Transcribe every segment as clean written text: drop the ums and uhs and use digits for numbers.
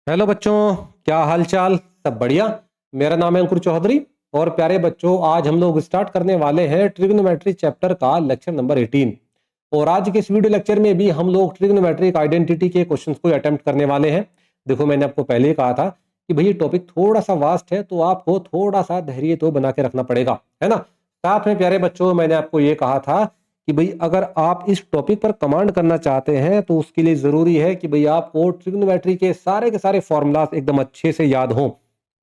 Hello बच्चों, क्या हाल चाल? सब बढ़िया। मेरा नाम है अंकुर चौधरी और प्यारे बच्चों, आज हम लोग स्टार्ट करने वाले हैं ट्रिग्नोमेट्री चैप्टर का लेक्चर नंबर 18। और आज के इस वीडियो लेक्चर में भी हम लोग ट्रिग्नोमेट्रिक आइडेंटिटी के क्वेश्चंस को अटेम्प्ट करने वाले हैं। देखो, मैंने आपको पहले ही कहा था कि भाई टॉपिक थोड़ा सा वास्ट है, तो आपको थोड़ा सा धैर्य तो बना के रखना पड़ेगा, है ना। साथ में प्यारे बच्चों, मैंने आपको ये कहा था कि भाई अगर आप इस टॉपिक पर कमांड करना चाहते हैं तो उसके लिए जरूरी है कि भाई आपको ट्रिग्नोमेट्री के सारे फॉर्मूलाज एकदम अच्छे से याद हों।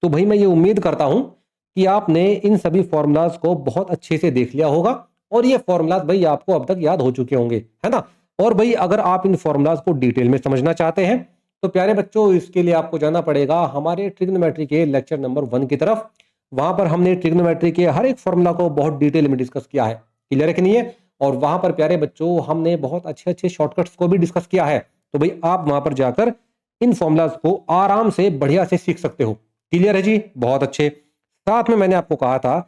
तो भाई मैं ये उम्मीद करता हूं कि आपने इन सभी फॉर्मूलाज को बहुत अच्छे से देख लिया होगा और ये फॉर्मूलाज भाई आपको अब तक याद हो चुके होंगे, है ना। और भाई अगर आप इन फॉर्मूलाज को डिटेल में समझना चाहते हैं तो प्यारे बच्चों, इसके लिए आपको जाना पड़ेगा हमारे ट्रिग्नोमेट्री के लेक्चर नंबर 1 की तरफ। वहां पर हमने ट्रिग्नोमेट्री के हर एक फॉर्मूला को बहुत डिटेल में डिस्कस किया है। क्लियर है कि नहीं है? और वहां पर प्यारे बच्चों हमने बहुत अच्छे अच्छे शॉर्टकट्स को भी डिस्कस किया है। तो भाई आप वहां पर जाकर इन फॉर्मूलाज को आराम से बढ़िया से सीख सकते हो। क्लियर है जी? बहुत अच्छे। साथ में मैंने आपको कहा था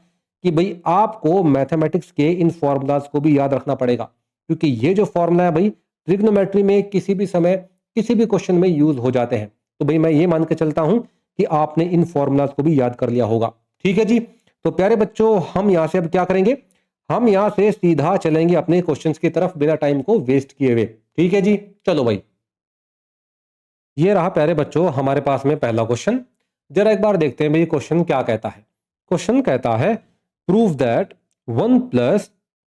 कि भाई आपको मैथमेटिक्स के इन फॉर्मूलाज को भी याद रखना पड़ेगा, क्योंकि ये जो फॉर्मूला है भाई ट्रिग्नोमेट्री में किसी भी समय किसी भी क्वेश्चन में यूज हो जाते हैं। तो भाई मैं ये मान के चलता हूं कि आपने इन फॉर्मूलाज को भी याद कर लिया होगा। ठीक है जी। तो प्यारे बच्चों, हम यहां से अब क्या करेंगे, हम यहां से सीधा चलेंगे अपने क्वेश्चंस की तरफ बिना टाइम को वेस्ट किए हुए। ठीक है जी, चलो भाई। ये रहा प्यारे बच्चों हमारे पास में पहला क्वेश्चन। जरा एक बार देखते हैं भाई क्वेश्चन क्या कहता है। क्वेश्चन कहता है prove that 1 plus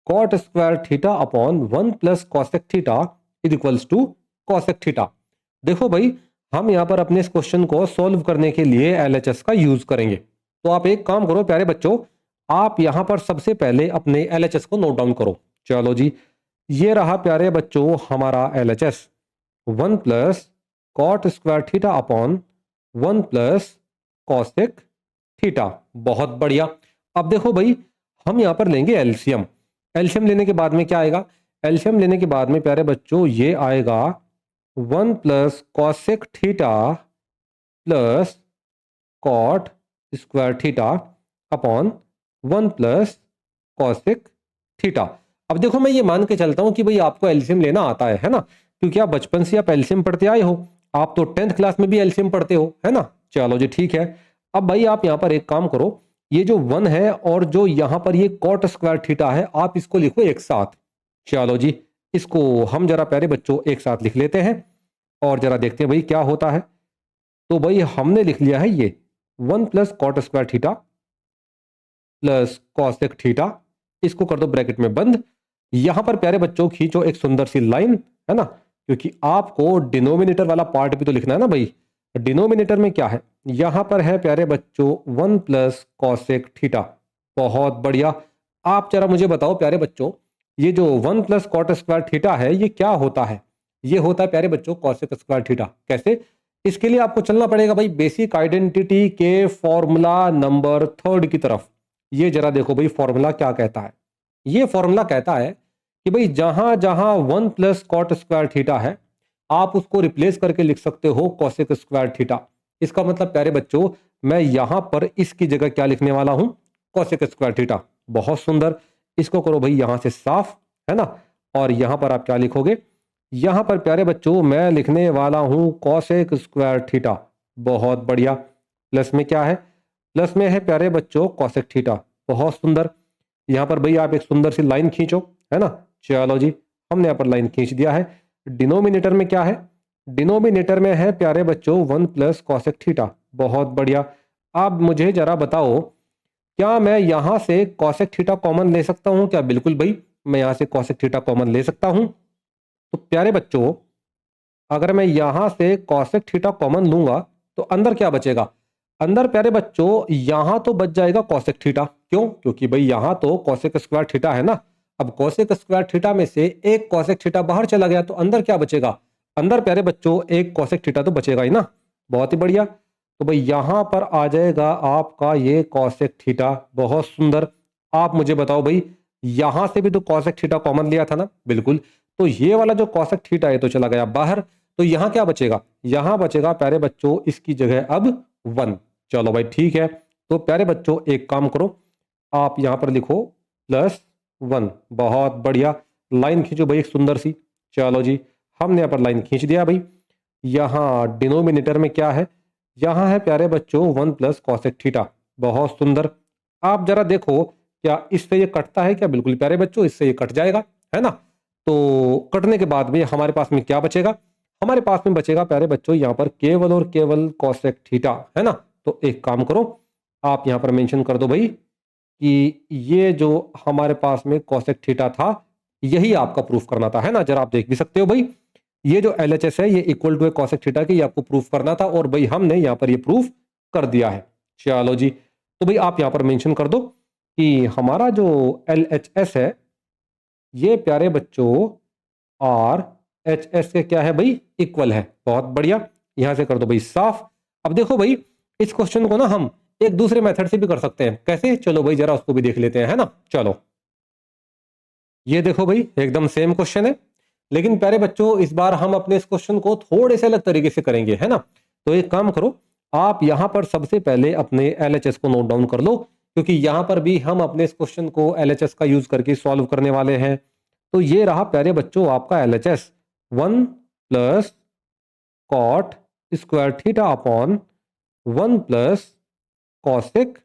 cot square theta upon 1 plus cosec theta is equals to cosec theta. देखो भाई, हम यहां पर अपने इस क्वेश्चन को सॉल्व करने के लिए एलएचएस का यूज करेंगे। तो आप एक काम करो प्यारे बच्चों, आप यहां पर सबसे पहले अपने एलएचएस को नोट डाउन करो। चलो जी, ये रहा प्यारे बच्चों हमारा LHS. 1 plus cot square theta upon 1 plus cosec theta. बहुत बढ़िया। अब देखो भाई, हम यहां पर लेंगे एलसीएम। एलसीएम लेने के बाद में क्या आएगा? एलसीएम लेने के बाद में प्यारे बच्चों ये आएगा 1 plus cosec theta plus cot square theta upon 1 plus cosec theta. अब देखो, मैं ये मान के चलता हूं कि भाई आपको एलसीएम लेना आता है ना, क्योंकि आप बचपन से आप एलसीएम पढ़ते आए हो। आप तो 10th क्लास में भी एलसीएम पढ़ते हो, है ना। चलो जी, ठीक है। अब भाई आप यहां पर एक काम करो, ये जो 1 है और जो यहां पर ये कॉट स्क्वायर थीटा है, आप इसको लिखो एक साथ। चलो जी, इसको हम जरा प्यारे बच्चों एक साथ लिख लेते हैं और जरा देखते हैं भाई क्या होता है। तो भाई हमने लिख लिया है ये 1 plus cot square theta plus cosec theta. इसको कर दो ब्रैकेट में बंद। यहां पर प्यारे बच्चों खींचो एक सुंदर सी लाइन, है ना, क्योंकि आपको डिनोमिनेटर वाला पार्ट भी तो लिखना है ना भाई। डिनोमिनेटर में क्या है? यहां पर है प्यारे बच्चों 1 प्लस कॉसेक थीटा। बहुत बढ़िया। आप जरा मुझे बताओ प्यारे बच्चों, ये जो 1 प्लस कॉट स्क्वायर थीटा है ये क्या होता है? ये होता है प्यारे बच्चों कॉसेक स्क्वायर थीटा। कैसे? इसके लिए आपको चलना पड़ेगा भाई बेसिक आइडेंटिटी के फॉर्मूला नंबर 3 की तरफ। ये जरा देखो भाई फॉर्मूला क्या कहता है। ये फॉर्मूला कहता है कि भाई जहां जहां 1 प्लस कॉट स्क्वायर थीटा है, आप उसको रिप्लेस करके लिख सकते हो कॉसेक स्क्वायर थीटा। इसका मतलब प्यारे बच्चों, मैं यहां पर इसकी जगह क्या लिखने वाला हूं? Cosec square theta. बहुत सुंदर। इसको करो भाई यहां से साफ, है ना। और यहां पर आप क्या लिखोगे? यहां पर प्यारे बच्चों मैं लिखने वाला हूं कॉसेक स्क्वायर थीटा। बहुत बढ़िया। प्लस में क्या है? प्लस में है प्यारे बच्चों कॉसेक थीटा। बहुत सुंदर। यहां पर भाई आप एक सुंदर सी लाइन खींचो, है ना। चलो जी, हमने यहां पर लाइन खींच दिया है। डिनोमिनेटर में क्या है? डिनोमिनेटर में है प्यारे बच्चों 1 प्लस कॉसेक थीटा। बहुत बढ़िया। अब मुझे जरा बताओ, क्या मैं यहां से कॉसेक थीटा कॉमन ले सकता हूं क्या? बिल्कुल भाई, मैं यहां से कॉसेक थीटा कॉमन ले सकता हूं। तो प्यारे बच्चों, अगर मैं यहां से कॉसेक थीटा कॉमन लूंगा तो अंदर क्या बचेगा? अंदर प्यारे बच्चों यहां तो बच जाएगा कॉसेक थीटा। क्यों? क्योंकि भाई यहां तो कॉसेक स्क्वायर थीटा है ना। अब कॉसेक स्क्वायर थीटा में से एक कॉसेक थीटा बाहर चला गया तो अंदर क्या बचेगा? अंदर प्यारे बच्चों एक कॉसेक थीटा तो बचेगा ही ना। बहुत ही बढ़िया। तो भाई यहां पर आ जाएगा आपका ये कॉसेक थीटा। बहुत सुंदर। आप मुझे बताओ भाई, यहां से भी तो कॉसेक थीटा कॉमन लिया था ना? बिल्कुल। तो ये वाला जो कॉसेक थीटा है तो चला गया बाहर। तो यहां क्या बचेगा? यहां बचेगा प्यारे बच्चों इसकी जगह अब 1। चलो भाई ठीक है। तो प्यारे बच्चों एक काम करो, आप यहां पर लिखो +1। बहुत बढ़िया। लाइन खींचो भाई एक सुंदर सी। चलो जी, हमने यहां पर लाइन खींच दिया भाई। यहाँ डिनोमिनेटर में क्या है, यहाँ है प्यारे बच्चों 1 प्लस कॉसेक थीटा। बहुत सुंदर। आप जरा देखो क्या इससे ये कटता है क्या? बिल्कुल प्यारे बच्चों इससे ये कट जाएगा, है ना। तो कटने के बाद में हमारे पास में क्या बचेगा? हमारे पास में बचेगा प्यारे बच्चों यहाँ पर केवल और केवल कॉसेक थीटा, है ना। तो एक काम करो, आप यहाँ पर मेंशन कर दो भाई कि ये जो हमारे पास में कॉसेक थीटा था यही आपका प्रूफ करना था, है ना। जरा आप देख भी सकते हो भाई, ये जो LHS है ये इक्वल टू है कॉसेक थीटा की, ये आपको प्रूफ करना था और भाई हमने यहाँ पर ये प्रूफ कर दिया है। चलो जी, तो भाई आप यहाँ पर मेंशन कर दो कि हमारा जो LHS है ये प्यारे बच्चों RHS के क्या है भाई, इक्वल है। बहुत बढ़िया, यहां से कर दो भाई साफ। अब देखो भाई, इस क्वेश्चन को ना हम एक दूसरे मेथड से भी कर सकते हैं। कैसे? चलो भाई जरा उसको भी देख लेते हैं, है ना। चलो ये देखो भाई, एकदम सेम क्वेश्चन है, लेकिन प्यारे बच्चों इस बार हम अपने इस क्वेश्चन को थोड़े से अलग तरीके से करेंगे, है ना। तो एक काम करो, आप यहां पर सबसे पहले अपने LHS को नोट डाउन कर लो, क्योंकि यहां पर भी हम अपने इस क्वेश्चन को LHS का यूज करके सॉल्व करने वाले हैं। तो ये रहा प्यारे बच्चों आपका LHS 1 plus cot square theta upon 1 plus cosec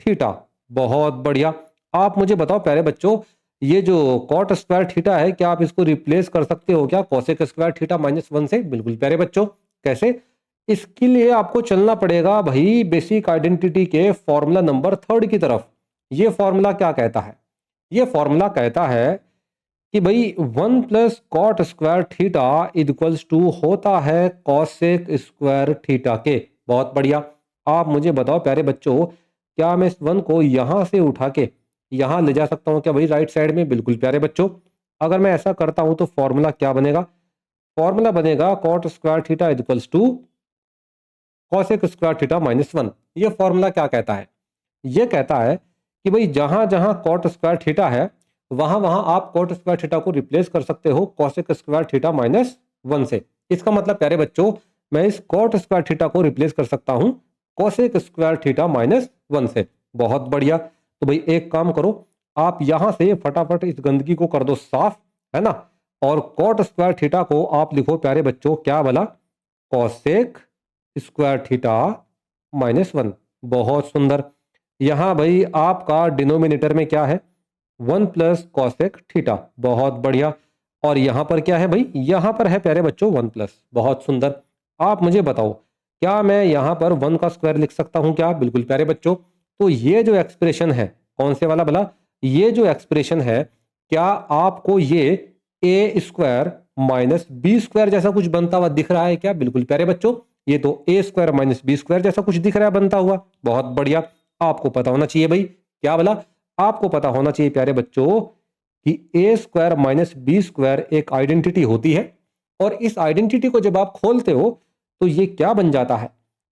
theta. बहुत बढ़िया। आप मुझे बताओ प्यारे बच्चों, ये जो कॉट स्क्वायर थीटा है क्या आप इसको रिप्लेस कर सकते हो क्या कॉसेक स्क्वायर थीटा -1 से? बिल्कुल प्यारे बच्चों। कैसे? इसके लिए आपको चलना पड़ेगा भाई बेसिक आइडेंटिटी के फॉर्मूला नंबर 3 की तरफ। ये फॉर्मूला क्या कहता है? ये फॉर्मूला कहता है कि भाई 1 plus cot square theta equals to होता है कॉसेक स्क्वायर थीटा के। बहुत बढ़िया। आप मुझे बताओ प्यारे बच्चों, क्या मैं इस 1 को यहां से उठा के यहां ले जा सकता हूं क्या भाई राइट साइड में? बिल्कुल प्यारे बच्चों। अगर मैं ऐसा करता हूं तो फॉर्मूला क्या बनेगा? फॉर्मूला बनेगा cot square theta equals to cosec square theta -1। ये फॉर्मूला क्या कहता है? ये कहता है कि भाई जहां जहां कॉट स्क्वायर थीटा है वहां वहां आप कॉट स्क्वायर थीटा को रिप्लेस कर सकते हो कॉसेक स्क्वायर थीटा -1 से। इसका मतलब प्यारे बच्चों, मैं इस कॉट स्क्वायर थीटा को रिप्लेस कर सकता हूं कॉसेक स्क्वायर थीटा -1 से। बहुत बढ़िया। तो भाई एक काम करो, आप यहां से फटाफट इस गंदगी को कर दो साफ, है ना। और कॉट स्क्वायर थीटा को आप लिखो प्यारे बच्चों क्या बोला? Cosec square theta -1। बहुत सुंदर। यहां भाई आपका डिनोमिनेटर में क्या है? 1 प्लस कॉसेक थीटा। बहुत बढ़िया। और यहां पर क्या है भाई? यहां पर है प्यारे बच्चों 1 प्लस। बहुत सुंदर। आप मुझे बताओ, क्या मैं यहां पर 1 का स्क्वायर लिख सकता हूं क्या? बिल्कुल प्यारे बच्चों। तो ये जो एक्सप्रेशन है, कौन से वाला भला? ये जो एक्सप्रेशन है, क्या आपको ये ए स्क्वायर माइनस बी स्क्वायर जैसा कुछ बनता हुआ दिख रहा है क्या? बिल्कुल प्यारे बच्चों, ये तो ए स्क्वायर माइनस बी स्क्वायर जैसा कुछ दिख रहा है बनता हुआ। बहुत बढ़िया। आपको पता होना चाहिए भाई, क्या बोला? आपको पता होना चाहिए प्यारे बच्चों कि ए स्क्वायर माइनस बी स्क्वायर एक आइडेंटिटी होती है, और इस आइडेंटिटी को जब आप खोलते हो तो ये क्या बन जाता है?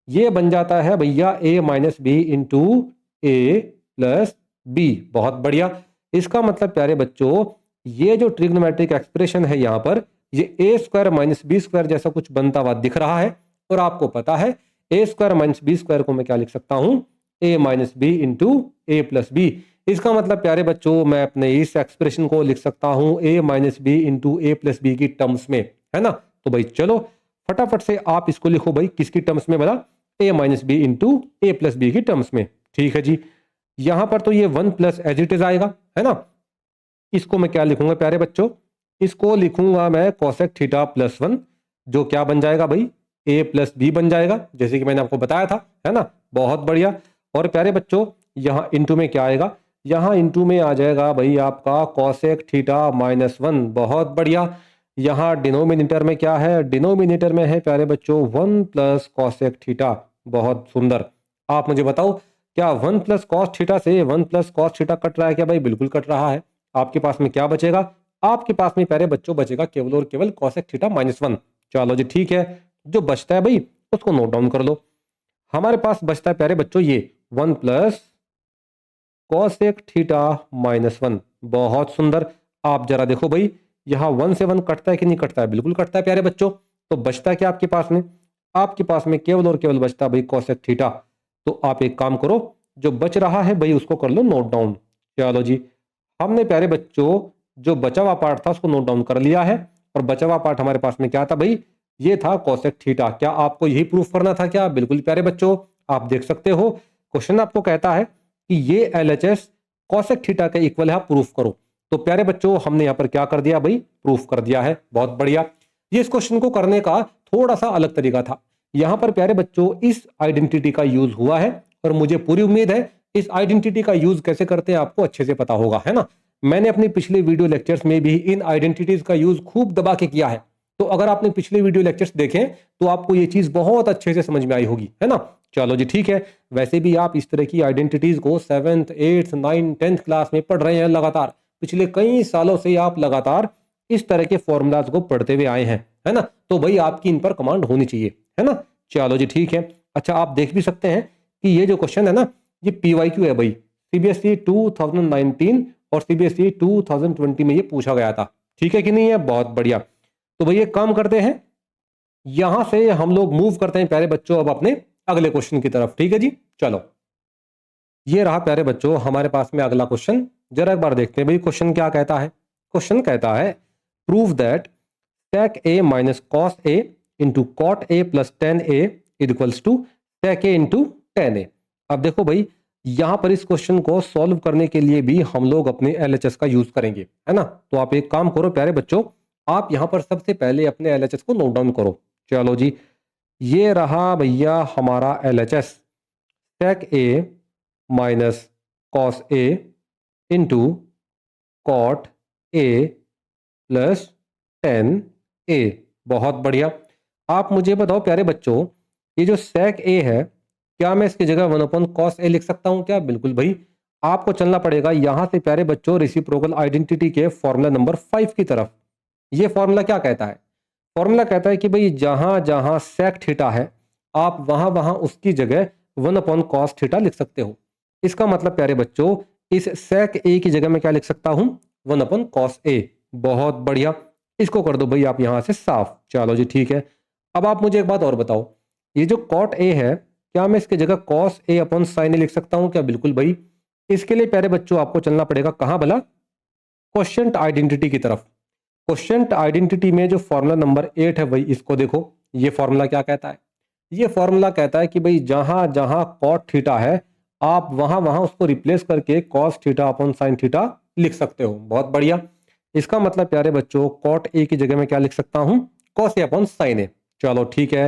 ये बन जाता है भैया ए minus b into a plus B. बहुत बढ़िया। इसका मतलब प्यारे बच्चों, ये जो ट्रिग्नोमेट्रिक एक्सप्रेशन है यहां पर, ये ए स्क्वायर माइनस बी स्क्वायर जैसा कुछ बनता हुआ दिख रहा है। और आपको पता है ए स्क्वायर माइनस बी स्क्वायर को मैं क्या लिख सकता हूं? ए minus b into a plus b. इसका मतलब प्यारे बच्चों, मैं अपने इस एक्सप्रेशन को लिख सकता हूं ए minus b into a plus B की टर्म्स में, है ना। तो भाई चलो फटाफट से आप इसको लिखो भाई, किसकी टर्म्स में बना? ए minus b into a plus B की टर्म्स में। ठीक है जी। यहां पर तो ये 1 प्लस एज इट इज आएगा, है ना। इसको मैं क्या लिखूंगा प्यारे बच्चों? इसको लिखूंगा मैं कॉसेक थीटा +1, जो क्या बन जाएगा भाई? ए प्लस बी बन जाएगा, जैसे कि मैंने आपको बताया था, है ना। बहुत बढ़िया। और प्यारे बच्चों, यहाँ इंटू में क्या आएगा? यहाँ इंटू में आ जाएगा भाई आपका कॉसेक थीटा -1। बहुत बढ़िया। यहाँ डिनोमिनेटर में क्या है? डिनोमिनेटर में है प्यारे बच्चों 1 प्लस कॉसेक थीटा। बहुत सुंदर। आप मुझे बताओ, क्या 1 प्लस कॉस थीटा से 1 प्लस कॉस थीटा कट रहा है क्या भाई? बिल्कुल कट रहा है। आपके पास में क्या बचेगा? आपके पास में प्यारे बच्चों बचेगा केवल और केवल कॉसेक थीटा -1। चलो जी ठीक है। जो बचता है भाई उसको नोट डाउन कर लो। हमारे पास बचता है प्यारे बच्चों ये 1 प्लस कॉसेक थीटा -1। बहुत सुंदर। आप जरा देखो भाई, यहाँ 1 से 1 कटता है कि नहीं कटता है? बिल्कुल कटता है प्यारे बच्चों। तो बचता क्या आपके पास में? आपके पास में केवल और केवल बचता है भाई कॉसेक थीटा। तो आप एक काम करो, जो बच रहा है भाई उसको कर लो नोट डाउन। चलो जी, हमने प्यारे बच्चों जो बचा हुआ पार्ट था उसको नोट डाउन कर लिया है। और बचा हुआ पार्ट हमारे पास में क्या था भाई? ये था कोसेक थीटा। क्या आपको यही प्रूफ करना था क्या? बिल्कुल प्यारे बच्चों, आप देख सकते हो क्वेश्चन आपको कहता है कि ये LHS कोसेक थीटा के इक्वल है, आप प्रूफ करो। तो प्यारे बच्चों हमने यहाँ पर क्या कर दिया भाई? प्रूफ कर दिया है। बहुत बढ़िया। ये इस क्वेश्चन को करने का थोड़ा सा अलग तरीका था। यहाँ पर प्यारे बच्चों इस आइडेंटिटी का यूज हुआ है और मुझे पूरी उम्मीद है इस आइडेंटिटी का यूज कैसे करते हैं आपको अच्छे से पता होगा, है ना। मैंने अपने पिछले वीडियो लेक्चर्स में भी इन आइडेंटिटीज का यूज खूब दबा के किया है। तो अगर आपने पिछले वीडियो लेक्चर्स देखें तो आपको ये चीज बहुत अच्छे से समझ में आई होगी, है ना। चलो जी ठीक है। वैसे भी आप इस तरह की आइडेंटिटीज को 7th 8th 9th 10th class में पढ़ रहे हैं लगातार। पिछले कई सालों से आप लगातार इस तरह के फॉर्मूलाज को पढ़ते हुए आए हैं, है ना। तो भाई आपकी इन पर कमांड होनी चाहिए, है ना। चलो जी ठीक है। अच्छा, आप देख भी सकते हैं कि ये जो क्वेश्चन है ना, ये PYQ है भाई। CBSE 2019 और CBSE 2020 में ये पूछा गया था। ठीक है कि नहीं है? बहुत बढ़िया। तो भाई एक काम करते हैं, यहां से हम लोग मूव करते हैं प्यारे बच्चों अब अपने अगले क्वेश्चन की तरफ। ठीक है जी, चलो। ये रहा प्यारे बच्चों हमारे पास में अगला क्वेश्चन। जरा एक बार देखते हैं भाई क्वेश्चन क्या कहता है। क्वेश्चन कहता है prove that sec a minus cos a into cot a plus tan a equals to sec a into tan a। अब देखो भाई, यहां पर इस क्वेश्चन को सॉल्व करने के लिए भी हम लोग अपने LHS का यूज करेंगे, है ना। तो आप एक काम करो प्यारे बच्चों, आप यहां पर सबसे पहले अपने LHS को नोट डाउन करो। चलो जी, ये रहा भैया हमारा LHS। sec a minus cos a into cot a plus tan a। बहुत बढ़िया। आप मुझे बताओ प्यारे बच्चों, ये जो sec a है, क्या मैं इसकी जगह 1/cos a लिख सकता हूं क्या? बिल्कुल भाई। आपको चलना पड़ेगा यहां से प्यारे बच्चों रेसिप्रोकल आइडेंटिटी के फॉर्मूला नंबर 5 की तरफ। ये फॉर्मूला क्या कहता है? फॉर्मूला कहता है कि भाई जहां जहां sec थीटा है, आप वहां वहां उसकी जगह 1/cos थीटा लिख सकते हो। इसका मतलब प्यारे बच्चों, इस sec a की जगह मैं क्या लिख सकता हूं? 1/cos a। बहुत बढ़िया। इसको कर दो भाई आप यहां से साफ। चलो जी ठीक है। अब आप मुझे एक बात और बताओ, ये जो cot a है, क्या मैं इसकी जगह cos a upon sin a लिख सकता हूं क्या? बिल्कुल भाई। इसके लिए प्यारे बच्चों आपको चलना पड़ेगा कहां भला? क्वोशिएंट आइडेंटिटी की तरफ। क्वोशिएंट आइडेंटिटी में जो फॉर्मूला नंबर 8 है भाई, इसको देखो। ये फॉर्मूला क्या कहता है? ये फॉर्मूला कहता है कि भाई जहां जहां cot थीटा है, आप वहां वहां उसको रिप्लेस करके cos theta upon sin theta लिख सकते हो। बहुत बढ़िया। इसका मतलब प्यारे बच्चों, cot a की जगह मैं क्या लिख सकता हूं? cos a upon sin a। चलो ठीक है।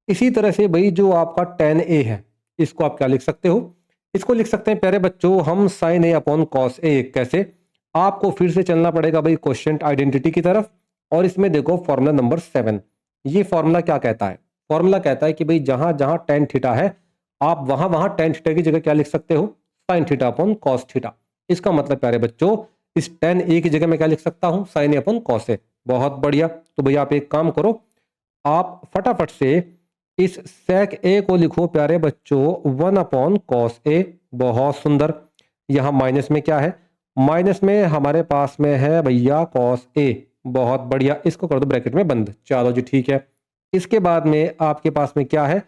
इसी तरह से भाई जो आपका tan a है, इसको आप क्या लिख सकते हो? इसको लिख सकते हैं प्यारे बच्चों हम sin a upon cos a। कैसे? आपको फिर से चलना पड़ेगा भाई क्वोशिएंट आइडेंटिटी की तरफ, और इसमें देखो फॉर्मूला नंबर 7। ये फॉर्मूला क्या कहता है? फॉर्मूला कहता है कि भाई जहां जहां tan थीटा है, आप वहां वहां tan थीटा की जगह क्या लिख सकते हो? sin theta upon cos theta. इसका मतलब प्यारे बच्चों, इस tan a की जगह मैं क्या लिख सकता हूं? sin a upon cos a। बहुत बढ़िया। तो भैया आप एक काम करो, आप फटाफट से इस sec a को लिखो प्यारे बच्चों 1/cos a। बहुत सुंदर। यहां माइनस में क्या है? माइनस में हमारे पास में है भैया cos a। बहुत बढ़िया। इसको कर दो ब्रैकेट में बंद। चलो जी ठीक है। इसके बाद में आपके पास में क्या है?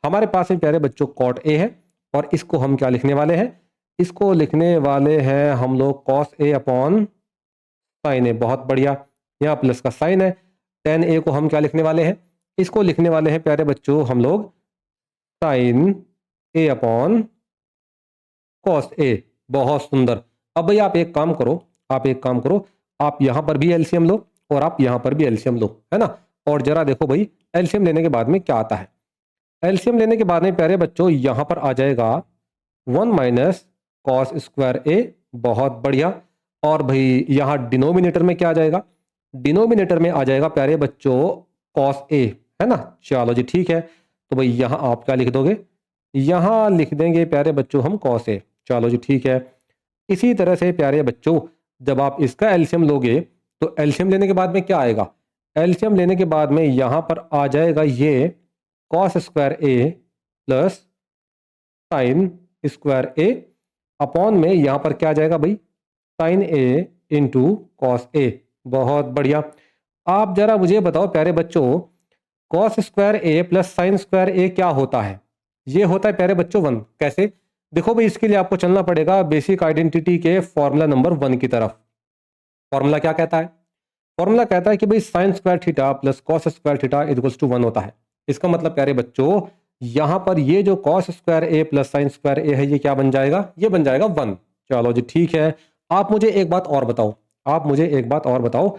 हमारे पास में प्यारे बच्चों cot a है, और इसको हम क्या लिखने वाले हैं? इसको लिखने वाले हैं हम लोग cos a upon sin a। बहुत बढ़िया। यहाँ प्लस का साइन है। tan a को हम क्या लिखने वाले हैं? इसको लिखने वाले हैं प्यारे बच्चों हम लोग sin a upon cos a। बहुत सुंदर। अब भाई आप एक काम करो, आप यहां पर भी एलसीएम लो और आप यहां पर भी एलसीएम लो, है ना। और जरा देखो भाई एलसीएम लेने के बाद में क्या आता है। एलसीएम लेने के बाद में प्यारे बच्चों यहां पर आ जाएगा 1 माइनस कॉस स्क्वायर ए। बहुत बढ़िया। और भाई यहां डिनोमिनेटर में क्या आ जाएगा? डिनोमिनेटर में आ जाएगा प्यारे बच्चों कॉस ए, है ना। चलो जी ठीक है। तो भाई यहां आप क्या लिख दोगे? यहां लिख देंगे प्यारे बच्चों हम कॉस ए। चलो जी ठीक है। इसी तरह से प्यारे बच्चों, जब आप इसका एलसीएम लोगे तो एलसीएम लेने के बाद में क्या आएगा? एलसीएम लेने के बाद में यहां पर आ जाएगा ये कॉस स्क्वायर ए प्लस साइन स्क्वायर ए अपॉन में यहां पर क्या आ जाएगा भाई? Sign a into cos A. बहुत बढ़िया। आप जरा मुझे बताओ प्यारे बच्चों, कॉस स्क्वायर ए प्लस साइन स्क्वायर ए क्या होता है? ये होता है प्यारे बच्चों 1। कैसे? देखो भाई इसके लिए आपको चलना पड़ेगा बेसिक आइडेंटिटी के फॉर्मूला नंबर 1 की तरफ। फॉर्मूला क्या कहता है? फॉर्मूला कहता है कि भाई sine square theta plus cos square theta equals to 1 होता है। इसका मतलब प्यारे बच्चों यहाँ पर ये जो कॉस स्क्वायर ए प्लस साइन स्क्वायर ए है ये क्या बन जाएगा, ये बन जाएगा 1। चलो जी ठीक है। आप मुझे एक बात और बताओ, आप मुझे एक बात और बताओ,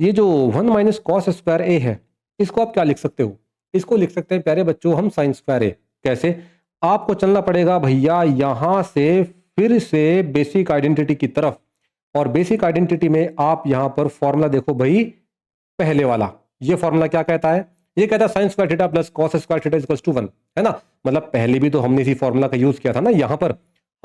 ये जो 1 माइनस कॉस स्क्वायर ए है इसको आप क्या लिख सकते हो? इसको लिख सकते हैं प्यारे बच्चों हम साइन स्क्वायर ए। कैसे? आपको चलना पड़ेगा भैया यहाँ से फिर से बेसिक आइडेंटिटी की तरफ, और बेसिक आइडेंटिटी में आप यहां पर फॉर्मूला देखो भाई, पहले वाला ये फॉर्मूला क्या कहता है? ये कहता है sine square theta plus cos square theta equals to 1, है ना। मतलब पहले भी तो हमने इसी फॉर्मूला का यूज किया था ना, यहां पर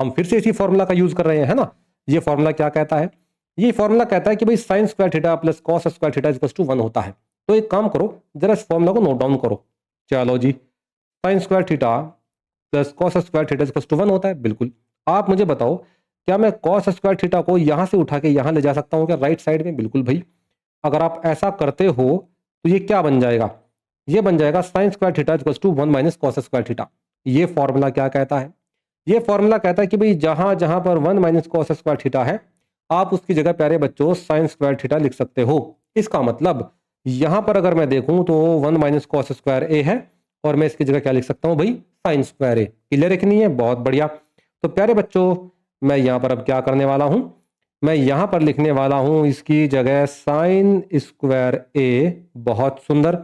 हम फिर से इसी फॉर्मूला का यूज कर रहे हैं, है ना। ये फॉर्मूला क्या कहता है? ये फॉर्मूला कहता है कि भाई sine square theta plus cos square theta equals to 1 होता है। तो एक काम करो, जरा इस फॉर्मूला को नोट डाउन करो। चलो जी, sine square theta plus cos square theta equals to 1 होता है, बिल्कुल। आप मुझे बताओ, क्या मैं कॉस स्क्वायर थीटा को यहां से उठा के यहां ले जा सकता हूं क्या, राइट साइड में? बिल्कुल भाई। अगर आप ऐसा करते हो तो ये क्या बन जाएगा? ये बन जाएगा sine square theta equals to 1 minus cos square theta. ये फॉर्मूला क्या कहता है? ये फॉर्मूला कहता है कि भाई जहां जहां पर 1 माइनस कॉस स्क्वायर थीटा है, आप उसकी जगह प्यारे बच्चों साइन स्क्वायर थीटा लिख सकते हो। इसका मतलब यहां पर अगर मैं देखूं तो 1 माइनस कॉस स्क्वायर ए है, और मैं इसकी जगह क्या लिख सकता हूं भाई, साइन स्क्वायर ए। क्लियर है कि नहीं है? बहुत बढ़िया। तो प्यारे बच्चों मैं यहां पर अब क्या करने वाला हूं, मैं यहां पर लिखने वाला हूं इसकी जगह साइन स्क्वायर ए। बहुत सुंदर।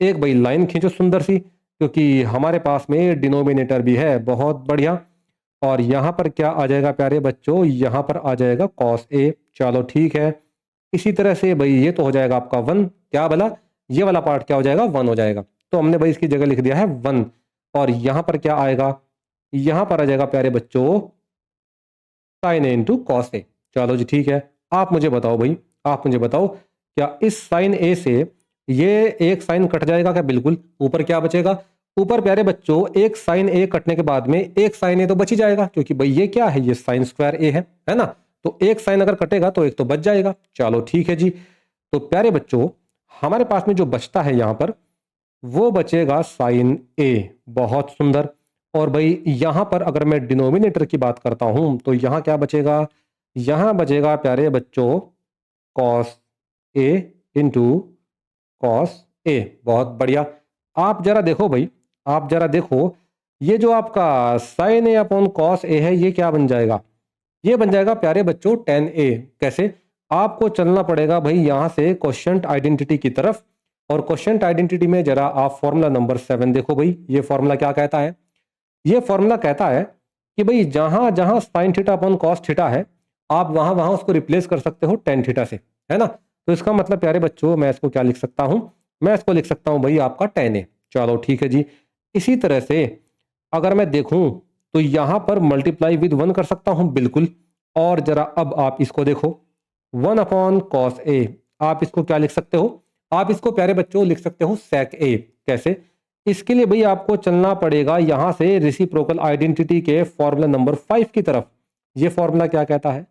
एक भाई लाइन खींचो सुंदर सी, क्योंकि हमारे पास में डिनोमिनेटर भी है। बहुत बढ़िया। और यहां पर क्या आ जाएगा प्यारे बच्चों, यहां पर आ जाएगा कॉस ए। चलो ठीक है। इसी तरह से भाई ये तो हो जाएगा आपका 1, क्या भला ये वाला पार्ट क्या हो जाएगा, 1 हो जाएगा। तो हमने भाई इसकी जगह लिख दिया है 1। और यहां पर क्या आएगा, यहां पर आ जाएगा प्यारे बच्चों sign a into cos A. चलो जी ठीक है। आप मुझे बताओ भाई, आप मुझे बताओ, क्या इस साइन ए से ये एक साइन कट जाएगा क्या? बिल्कुल। ऊपर क्या बचेगा? ऊपर प्यारे बच्चों एक साइन ए कटने के बाद में एक साइन ए तो बच ही जाएगा, क्योंकि भाई ये क्या है, ये साइन स्क्वायर ए है ना। तो एक साइन अगर कटेगा तो एक तो बच जाएगा। चलो ठीक है जी। तो प्यारे बच्चों हमारे पास में जो बचता है यहां पर, वो बचेगा साइन ए। बहुत सुंदर। और भाई यहां पर अगर मैं डिनोमिनेटर की बात करता हूं तो यहां क्या बचेगा, यहां बचेगा प्यारे बच्चों cos a into cos A. बहुत बढ़िया। आप जरा देखो भाई, आप जरा देखो, ये जो आपका sign a upon cos A है ये क्या बन जाएगा, ये बन जाएगा प्यारे बच्चों टेन ए। कैसे? आपको चलना पड़ेगा भाई यहां से क्वोशिएंट आइडेंटिटी की तरफ, और क्वोशिएंट आइडेंटिटी में जरा आप फॉर्मूला नंबर 7 देखो भाई। ये फॉर्मूला क्या कहता है? ये फॉर्मूला कहता है कि भाई जहां जहां sign theta upon cos theta है, आप वहां वहां उसको रिप्लेस कर सकते हो टेन थीटा से, है ना। तो इसका मतलब प्यारे बच्चों मैं इसको क्या लिख सकता हूं, मैं इसको लिख सकता हूं भाई आपका टेन ए। चलो ठीक है जी। इसी तरह से अगर मैं देखूं तो यहां पर मल्टीप्लाई विद 1 कर सकता हूं, बिल्कुल। और जरा अब आप इसको देखो, 1 अपॉन कॉस ए, आप इसको क्या लिख सकते हो, आप इसको प्यारे बच्चों लिख सकते हो सेक ए। कैसे? इसके लिए भाई आपको चलना पड़ेगा यहां से रेसिप्रोकल आइडेंटिटी के फॉर्मूला नंबर 5 की तरफ। ये फॉर्मूला क्या कहता है?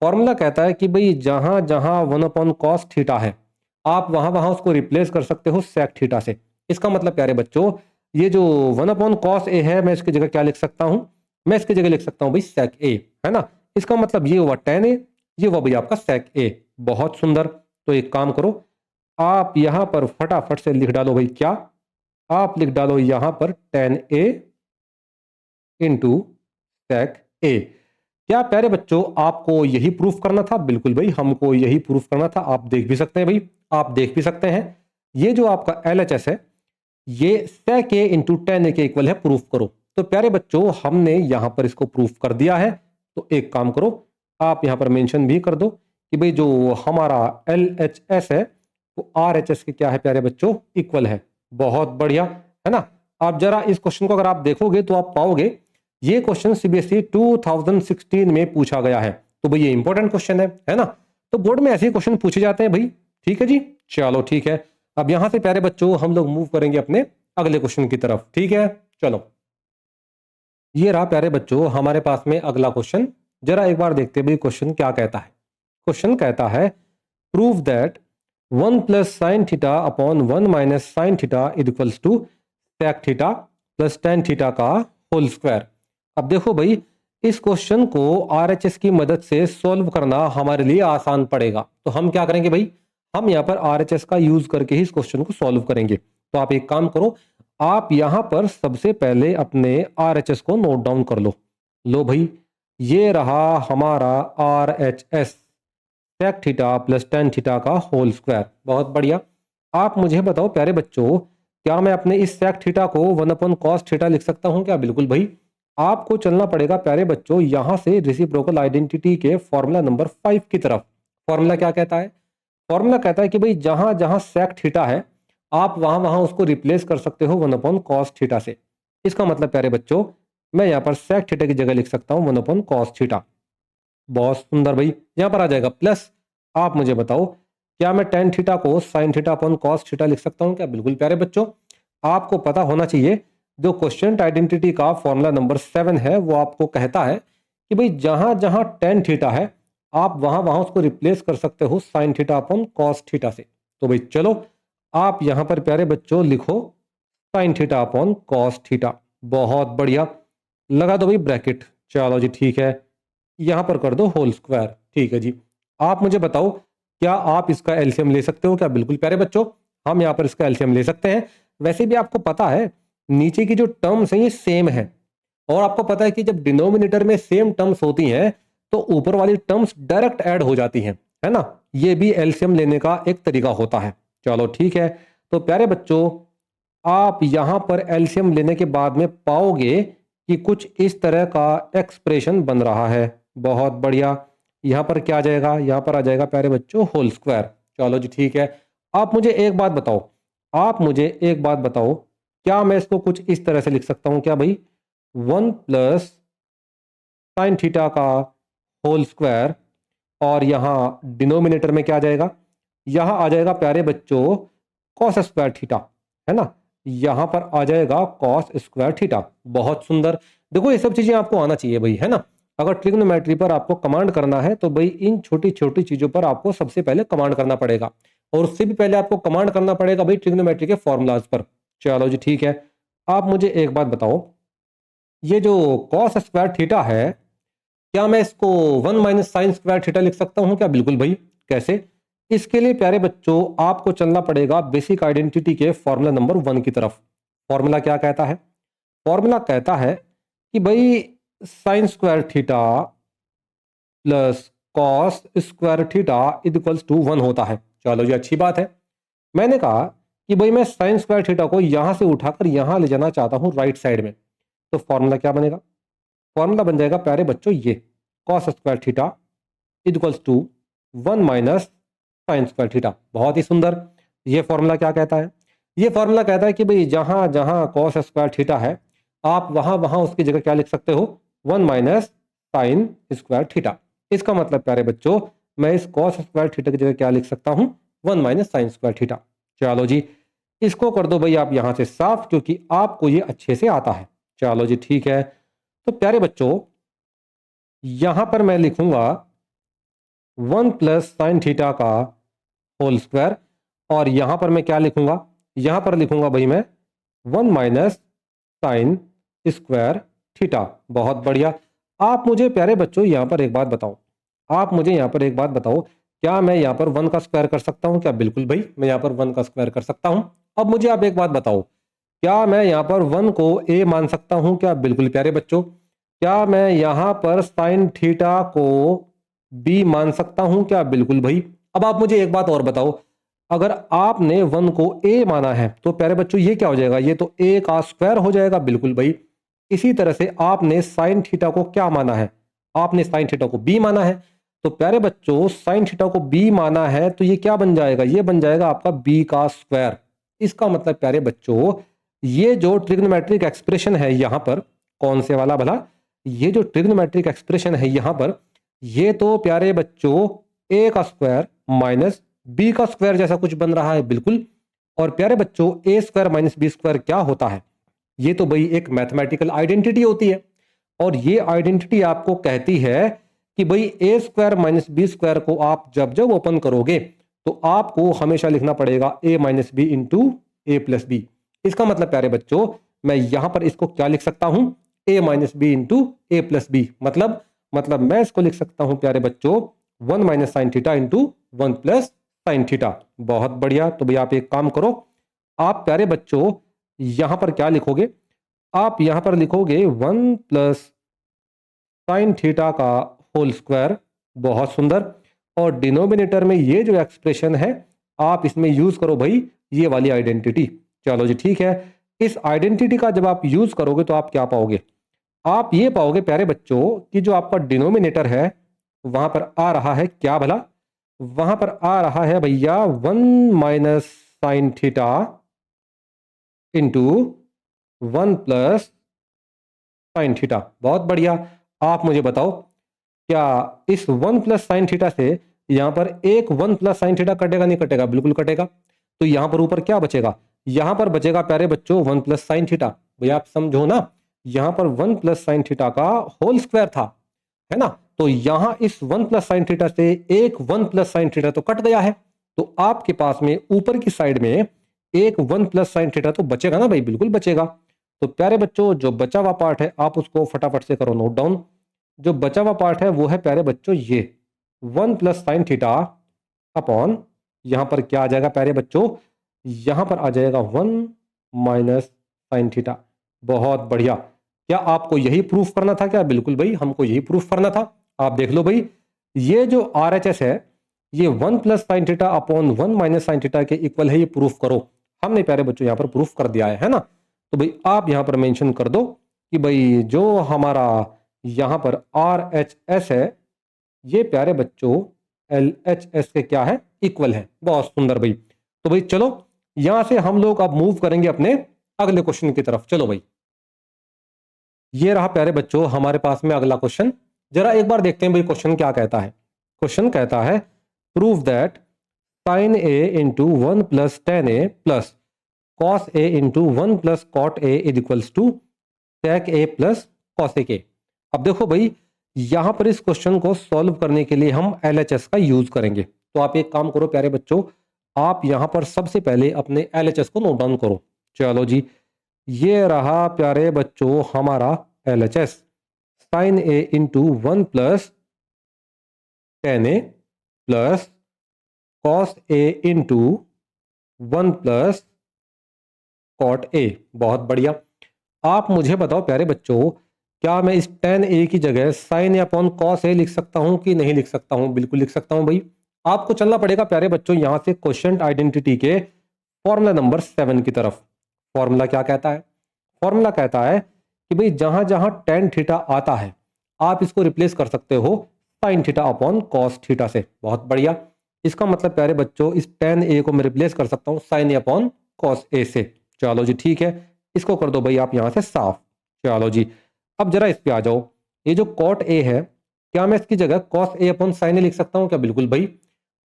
फॉर्मूला कहता है कि भाई जहां जहां 1 अपॉन कॉस थीटा है, आप वहां वहां उसको रिप्लेस कर सकते हो सेक थीटा से। इसका मतलब प्यारे बच्चों ये जो 1 अपॉन कॉस ए है, मैं इसकी जगह क्या लिख सकता हूं, मैं इसकी जगह लिख सकता हूं भाई सेक ए, है ना। इसका मतलब ये हुआ टेन ए, ये हुआ भाई आपका सेक ए। बहुत सुंदर। तो एक काम करो, आप यहां पर फटाफट से लिख डालो भाई, क्या आप लिख डालो यहां पर टेन ए इंटू सेक ए। क्या प्यारे बच्चों आपको यही प्रूफ करना था? बिल्कुल भाई, हमको यही प्रूफ करना था। आप देख भी सकते हैं भाई, आप देख भी सकते हैं, ये जो आपका LHS है ये sec a इंटू टेन ए के इक्वल है, प्रूफ करो। तो प्यारे बच्चों हमने यहां पर इसको प्रूफ कर दिया है। तो एक काम करो, आप यहां पर मेंशन भी कर दो कि भाई जो हमारा LHS है वो RHS के क्या है प्यारे बच्चों, इक्वल है। बहुत बढ़िया, है ना। आप जरा इस क्वेश्चन को अगर आप देखोगे तो आप पाओगे ये क्वेश्चन CBSE 2016 में पूछा गया है। तो भाई ये इंपॉर्टेंट क्वेश्चन है ना। तो बोर्ड में ऐसे क्वेश्चन पूछे जाते हैं भाई। ठीक है जी। चलो ठीक है। अब यहां से प्यारे बच्चों हम लोग मूव करेंगे अपने अगले क्वेश्चन की तरफ। ठीक है, चलो। ये रहा प्यारे बच्चों हमारे पास में अगला क्वेश्चन। जरा एक बार देखते हैं भाई क्वेश्चन क्या कहता है। क्वेश्चन कहता है prove that 1 plus sine theta upon 1 minus sine theta equals to sec theta plus tan theta का होल स्क्वायर। अब देखो भाई इस क्वेश्चन को RHS की मदद से सॉल्व करना हमारे लिए आसान पड़ेगा। तो हम क्या करेंगे भाई, हम यहाँ पर RHS का यूज करके ही इस क्वेश्चन को सॉल्व करेंगे। तो आप एक काम करो, आप यहाँ पर सबसे पहले अपने RHS को नोट डाउन कर लो। लो भाई, ये रहा हमारा RHS, sec theta plus tan theta का होल स्क्वायर। बहुत बढ़िया। आप मुझे बताओ प्यारे बच्चों, क्या मैं अपने इस sec थीटा को 1/cos थीटा लिख सकता हूँ क्या? बिल्कुल भाई। आपको चलना पड़ेगा प्यारे बच्चों यहाँ से रेसिप्रोकल आइडेंटिटी के फॉर्मूला नंबर 5 की तरफ। फॉर्मूला क्या कहता है? फॉर्मूला कहता है कि भाई जहां जहां sec थीटा है, आप वहां वहां उसको रिप्लेस कर सकते हो 1/cos थीटा से। इसका मतलब प्यारे बच्चों, मैं यहाँ पर sec थीटा की जगह लिख सकता हूँ 1/cos थीटा। बहुत सुंदर भाई। यहाँ पर आ जाएगा प्लस। आप मुझे बताओ, क्या मैं tan थीटा को sin theta upon cos theta लिख सकता हूँ क्या? बिल्कुल प्यारे बच्चों। आपको पता होना चाहिए, जो क्वेश्चन आइडेंटिटी का फॉर्मूला नंबर 7 है, वो आपको कहता है कि भाई जहां जहां tan थीटा है, आप वहां वहां उसको रिप्लेस कर सकते हो sin theta upon cos theta से। तो भाई चलो, आप यहां पर प्यारे बच्चों लिखो sin theta upon cos theta. बहुत बढ़िया। लगा दो भाई ब्रैकेट। चलो जी ठीक है। यहां पर कर दो होल स्क्वायर। ठीक है जी। आप मुझे बताओ, क्या आप इसका एलसीएम ले सकते हो क्या? बिल्कुल प्यारे बच्चों, हम यहां पर इसका एलसीएम ले सकते हैं। वैसे भी आपको पता है, नीचे की जो टर्म्स हैं ये सेम है, और आपको पता है कि जब डिनोमिनेटर में सेम टर्म्स होती हैं तो ऊपर वाली टर्म्स डायरेक्ट ऐड हो जाती हैं, है ना? ये भी एलसीएम लेने का एक तरीका होता है। चलो ठीक है। तो प्यारे बच्चों, आप यहां पर एलसीएम लेने के बाद में पाओगे कि कुछ इस तरह का एक्सप्रेशन बन रहा है। बहुत बढ़िया। यहां पर क्या आ जाएगा? यहां पर आ जाएगा प्यारे बच्चों होल स्क्वायर। चलो जी ठीक है। आप मुझे एक बात बताओ, आप मुझे एक बात बताओ, क्या मैं इसको कुछ इस तरह से लिख सकता हूं क्या भाई? 1 प्लस साइन थीटा का होल स्क्वायर, और यहां डिनोमिनेटर में क्या आ जाएगा? यहां आ जाएगा प्यारे बच्चों कॉस स्क्वायर थीटा, है ना? यहां पर आ जाएगा कॉस स्क्वायर थीटा। बहुत सुंदर। देखो, ये सब चीजें आपको आना चाहिए भाई, है ना? अगर ट्रिग्नोमेट्री पर आपको कमांड करना है तो भाई इन छोटी छोटी चीजों पर आपको सबसे पहले कमांड करना पड़ेगा, और उससे भी पहले आपको कमांड करना पड़ेगा भाई ट्रिग्नोमेट्री के फॉर्मूलाज पर। चलो जी ठीक है। आप मुझे एक बात बताओ, ये जो कॉस स्क्वायर थीटा है, क्या मैं इसको 1 माइनस साइन स्क्वायर थीटा लिख सकता हूं क्या? बिल्कुल भाई। कैसे? इसके लिए प्यारे बच्चों आपको चलना पड़ेगा बेसिक आइडेंटिटी के फॉर्मूला नंबर 1 की तरफ। फॉर्मूला क्या कहता है? फॉर्मूला कहता है कि भाई sine square theta plus cos square theta equals to 1 होता है। चलो जी अच्छी बात है। मैंने कहा कि भाई मैं साइन स्क्वायर थीटा को यहां से उठाकर यहां ले जाना चाहता हूं राइट साइड में। तो फॉर्मूला क्या बनेगा? फॉर्मूला बन जाएगा प्यारे बच्चों ये, cos square theta equals to 1 minus sine square theta. बहुत ही सुंदर। ये फॉर्मूला क्या कहता है? ये फॉर्मूला कहता है कि भाई जहां जहां कॉस स्क्वायर थीटा है, आप वहां वहां उसकी जगह क्या लिख सकते हो? 1 माइनस साइन स्क्वायर थीटा। इसका मतलब प्यारे बच्चों, मैं इस कॉस स्क्वायर थीटा की जगह क्या लिख सकता हूं? 1 माइनस साइन स्क्वायर थीटा। चलो जी, इसको कर दो भाई आप यहां से साफ, क्योंकि आपको ये अच्छे से आता है। चलो जी ठीक है। तो प्यारे बच्चों, यहां पर मैं लिखूंगा 1 प्लस साइन थीटा का होल स्क्वायर, और यहां पर मैं क्या लिखूंगा? यहां पर लिखूंगा भाई मैं 1 माइनस साइन स्क्वायर थीटा। बहुत बढ़िया। आप मुझे प्यारे बच्चों यहां पर एक बात बताओ, आप मुझे यहां पर एक बात बताओ, क्या मैं यहां पर 1 का स्क्वायर कर सकता हूं क्या? बिल्कुल भाई, मैं यहां पर 1 का स्क्वायर कर सकता हूं। अब मुझे आप एक बात बताओ, क्या मैं यहां पर 1 को a मान सकता हूं क्या? बिल्कुल प्यारे बच्चों। क्या मैं यहां पर साइन थीटा को b मान सकता हूं क्या? बिल्कुल भाई। अब आप मुझे एक बात और बताओ, अगर आपने 1 को a माना है तो प्यारे बच्चों ये क्या हो जाएगा? ये तो a का स्क्वायर हो जाएगा। बिल्कुल भाई। इसी तरह से आपने साइन थीटा को क्या माना है? आपने साइन थीटा को b माना है। तो प्यारे बच्चों, साइन थीटा को b माना है तो ये क्या बन जाएगा? ये बन जाएगा आपका b का स्क्वायर। इसका मतलब प्यारे बच्चों, ये जो ट्रिग्नोमेट्रिक एक्सप्रेशन है यहां पर, कौन से वाला भला? ये जो ट्रिग्नोमेट्रिक एक्सप्रेशन है यहां पर, ये तो प्यारे बच्चों a का स्क्वायर माइनस b का स्क्वायर जैसा कुछ बन रहा है। बिल्कुल। और प्यारे बच्चों, a square minus b square क्या होता है? ये तो भाई एक मैथमेटिकल आइडेंटिटी होती है, और ये आइडेंटिटी आपको कहती है कि भाई ए स्क्वायर माइनस बी स्क्वायर को आप जब जब ओपन करोगे तो आपको हमेशा लिखना पड़ेगा a minus b into a plus b. इसका मतलब प्यारे बच्चों, मैं यहां पर इसको क्या लिख सकता हूं? a minus b into a plus b. मतलब मैं इसको लिख सकता हूं प्यारे बच्चों 1 minus sine theta into 1 plus sine theta. बहुत बढ़िया। तो भाई आप एक काम करो, आप प्यारे बच्चों यहां पर क्या लिखोगे, आप यहां पर लिखोगे 1 प्लस साइन थीटा का होल स्क्वायर। बहुत सुंदर। और डिनोमिनेटर में ये जो एक्सप्रेशन है आप इसमें यूज करो भाई ये वाली आइडेंटिटी। चलो जी ठीक है। इस आइडेंटिटी का जब आप यूज करोगे तो आप क्या पाओगे, आप ये पाओगे प्यारे बच्चों कि जो आपका डिनोमिनेटर है वहां पर आ रहा है क्या भला, वहां पर आ रहा है भैया 1 minus sine theta into 1 plus sine theta. बहुत बढ़िया। आप मुझे बताओ क्या इस 1 प्लस साइन थीटा से यहां पर एक 1 प्लस साइन थीटा कटेगा, नहीं कटेगा? बिल्कुल कटेगा। तो यहां पर ऊपर क्या बचेगा, यहां पर बचेगा प्यारे बच्चों 1 प्लस साइन थीटा। भैया आप समझो ना, यहां पर 1 प्लस साइन थीटा का होल स्क्वायर था, है ना? तो यहां इस 1 प्लस साइन थीटा से एक 1 प्लस साइन थीटा तो कट गया है, तो आपके पास में ऊपर की साइड में एक 1 प्लस साइन थीटा तो बचेगा ना भाई, बिल्कुल बचेगा। तो प्यारे बच्चों जो बचा हुआ पार्ट है आप उसको फटाफट से करो नोट डाउन। जो बचा हुआ पार्ट है वो है प्यारे बच्चों ये 1 प्लस साइन थीटा अपॉन, यहां पर क्या आ जाएगा प्यारे बच्चों, यहां पर आ जाएगा 1 माइनस साइन थीटा। बहुत बढ़िया। क्या आपको यही प्रूफ करना था क्या? बिल्कुल भाई हमको यही प्रूफ करना था। आप देख लो भाई, ये जो RHS है ये 1 plus sine theta upon 1 minus sine theta के इक्वल है, ये प्रूफ करो। हमने प्यारे बच्चों यहां पर प्रूफ कर दिया है ना? तो भाई आप यहां पर मेंशन कर दो कि भाई जो हमारा यहां पर RHS है ये प्यारे बच्चों LHS के क्या है, इक्वल है। बहुत सुंदर भाई। तो भाई चलो यहां से हम लोग अब मूव करेंगे अपने अगले क्वेश्चन की तरफ। चलो भाई ये रहा प्यारे बच्चों हमारे पास में अगला क्वेश्चन। जरा एक बार देखते हैं भाई क्वेश्चन क्या कहता है। क्वेश्चन कहता है prove that sine a into 1 plus tan a plus cos a into 1 plus cot a is equals to sec a plus cosec a. अब देखो भाई यहां पर इस क्वेश्चन को सॉल्व करने के लिए हम LHS का यूज करेंगे। तो आप एक काम करो प्यारे बच्चों, आप यहां पर सबसे पहले अपने LHS को नोट डाउन करो। चलो जी ये रहा प्यारे बच्चों हमारा LHS, sine a into 1 plus tan a plus cos a into 1 plus cot a. बहुत बढ़िया। आप मुझे बताओ प्यारे बच्चों क्या मैं इस टेन ए की जगह sign a upon cos A लिख सकता हूं कि नहीं लिख सकता हूं? बिल्कुल लिख सकता हूं भाई। आपको चलना पड़ेगा प्यारे बच्चों यहां से क्वोशिएंट आइडेंटिटी के फॉर्मूला नंबर 7 की तरफ। फॉर्मूला क्या कहता है? फॉर्मूला कहता है कि भाई जहां जहां टेन थीटा आता है आप इसको रिप्लेस कर सकते हो sign theta upon cos theta से। बहुत बढ़िया। इसका मतलब प्यारे बच्चों इस टेन ए को मैं रिप्लेस कर सकता हूं sign a upon cos A से। चलो जी ठीक है, इसको कर दो भाई आप यहां से साफ। चलो जी अब जरा इस पे आ जाओ, ये जो कॉट ए है क्या मैं इसकी जगह कॉस ए अपॉन साइन ए लिख सकता हूं क्या? बिल्कुल भाई।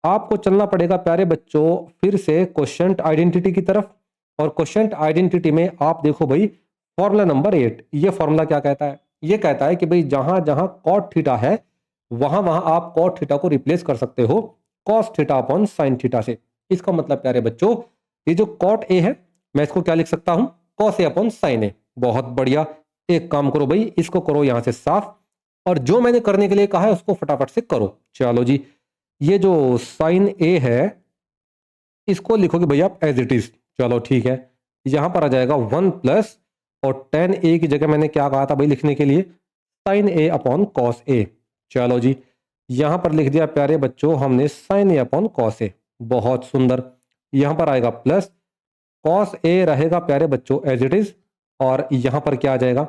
आपको चलना पड़ेगा प्यारे बच्चों फिर से क्वोशिएंट आइडेंटिटी की तरफ, और क्वोशिएंट आइडेंटिटी में आप देखो भाई फॉर्मूला नंबर 8। ये फॉर्मूला क्या कहता है? ये कहता है कि भाई जहां जहां कॉट थीटा है वहां वहां आप कॉट थीटा को रिप्लेस कर सकते हो cos theta upon sine theta से। इसका मतलब प्यारे बच्चों ये जो कॉट ए है मैं इसको क्या लिख सकता हूं? Cos A upon sine a. बहुत बढ़िया। एक काम करो भाई इसको करो यहां से साफ, और जो मैंने करने के लिए कहा है उसको फटाफट से करो। चलो जी ये जो साइन ए है इसको लिखोगे भैया आप एज इट इज। चलो ठीक है, यहां पर आ जाएगा 1 प्लस, और टेन ए की जगह मैंने क्या कहा था भाई लिखने के लिए? Sign a upon cos A. चलो जी यहां पर लिख दिया प्यारे बच्चों हमने sign a upon cos A. बहुत सुंदर। यहां पर आएगा प्लस, कॉस ए रहेगा प्यारे बच्चों एज इट इज, और यहां पर क्या आ जाएगा?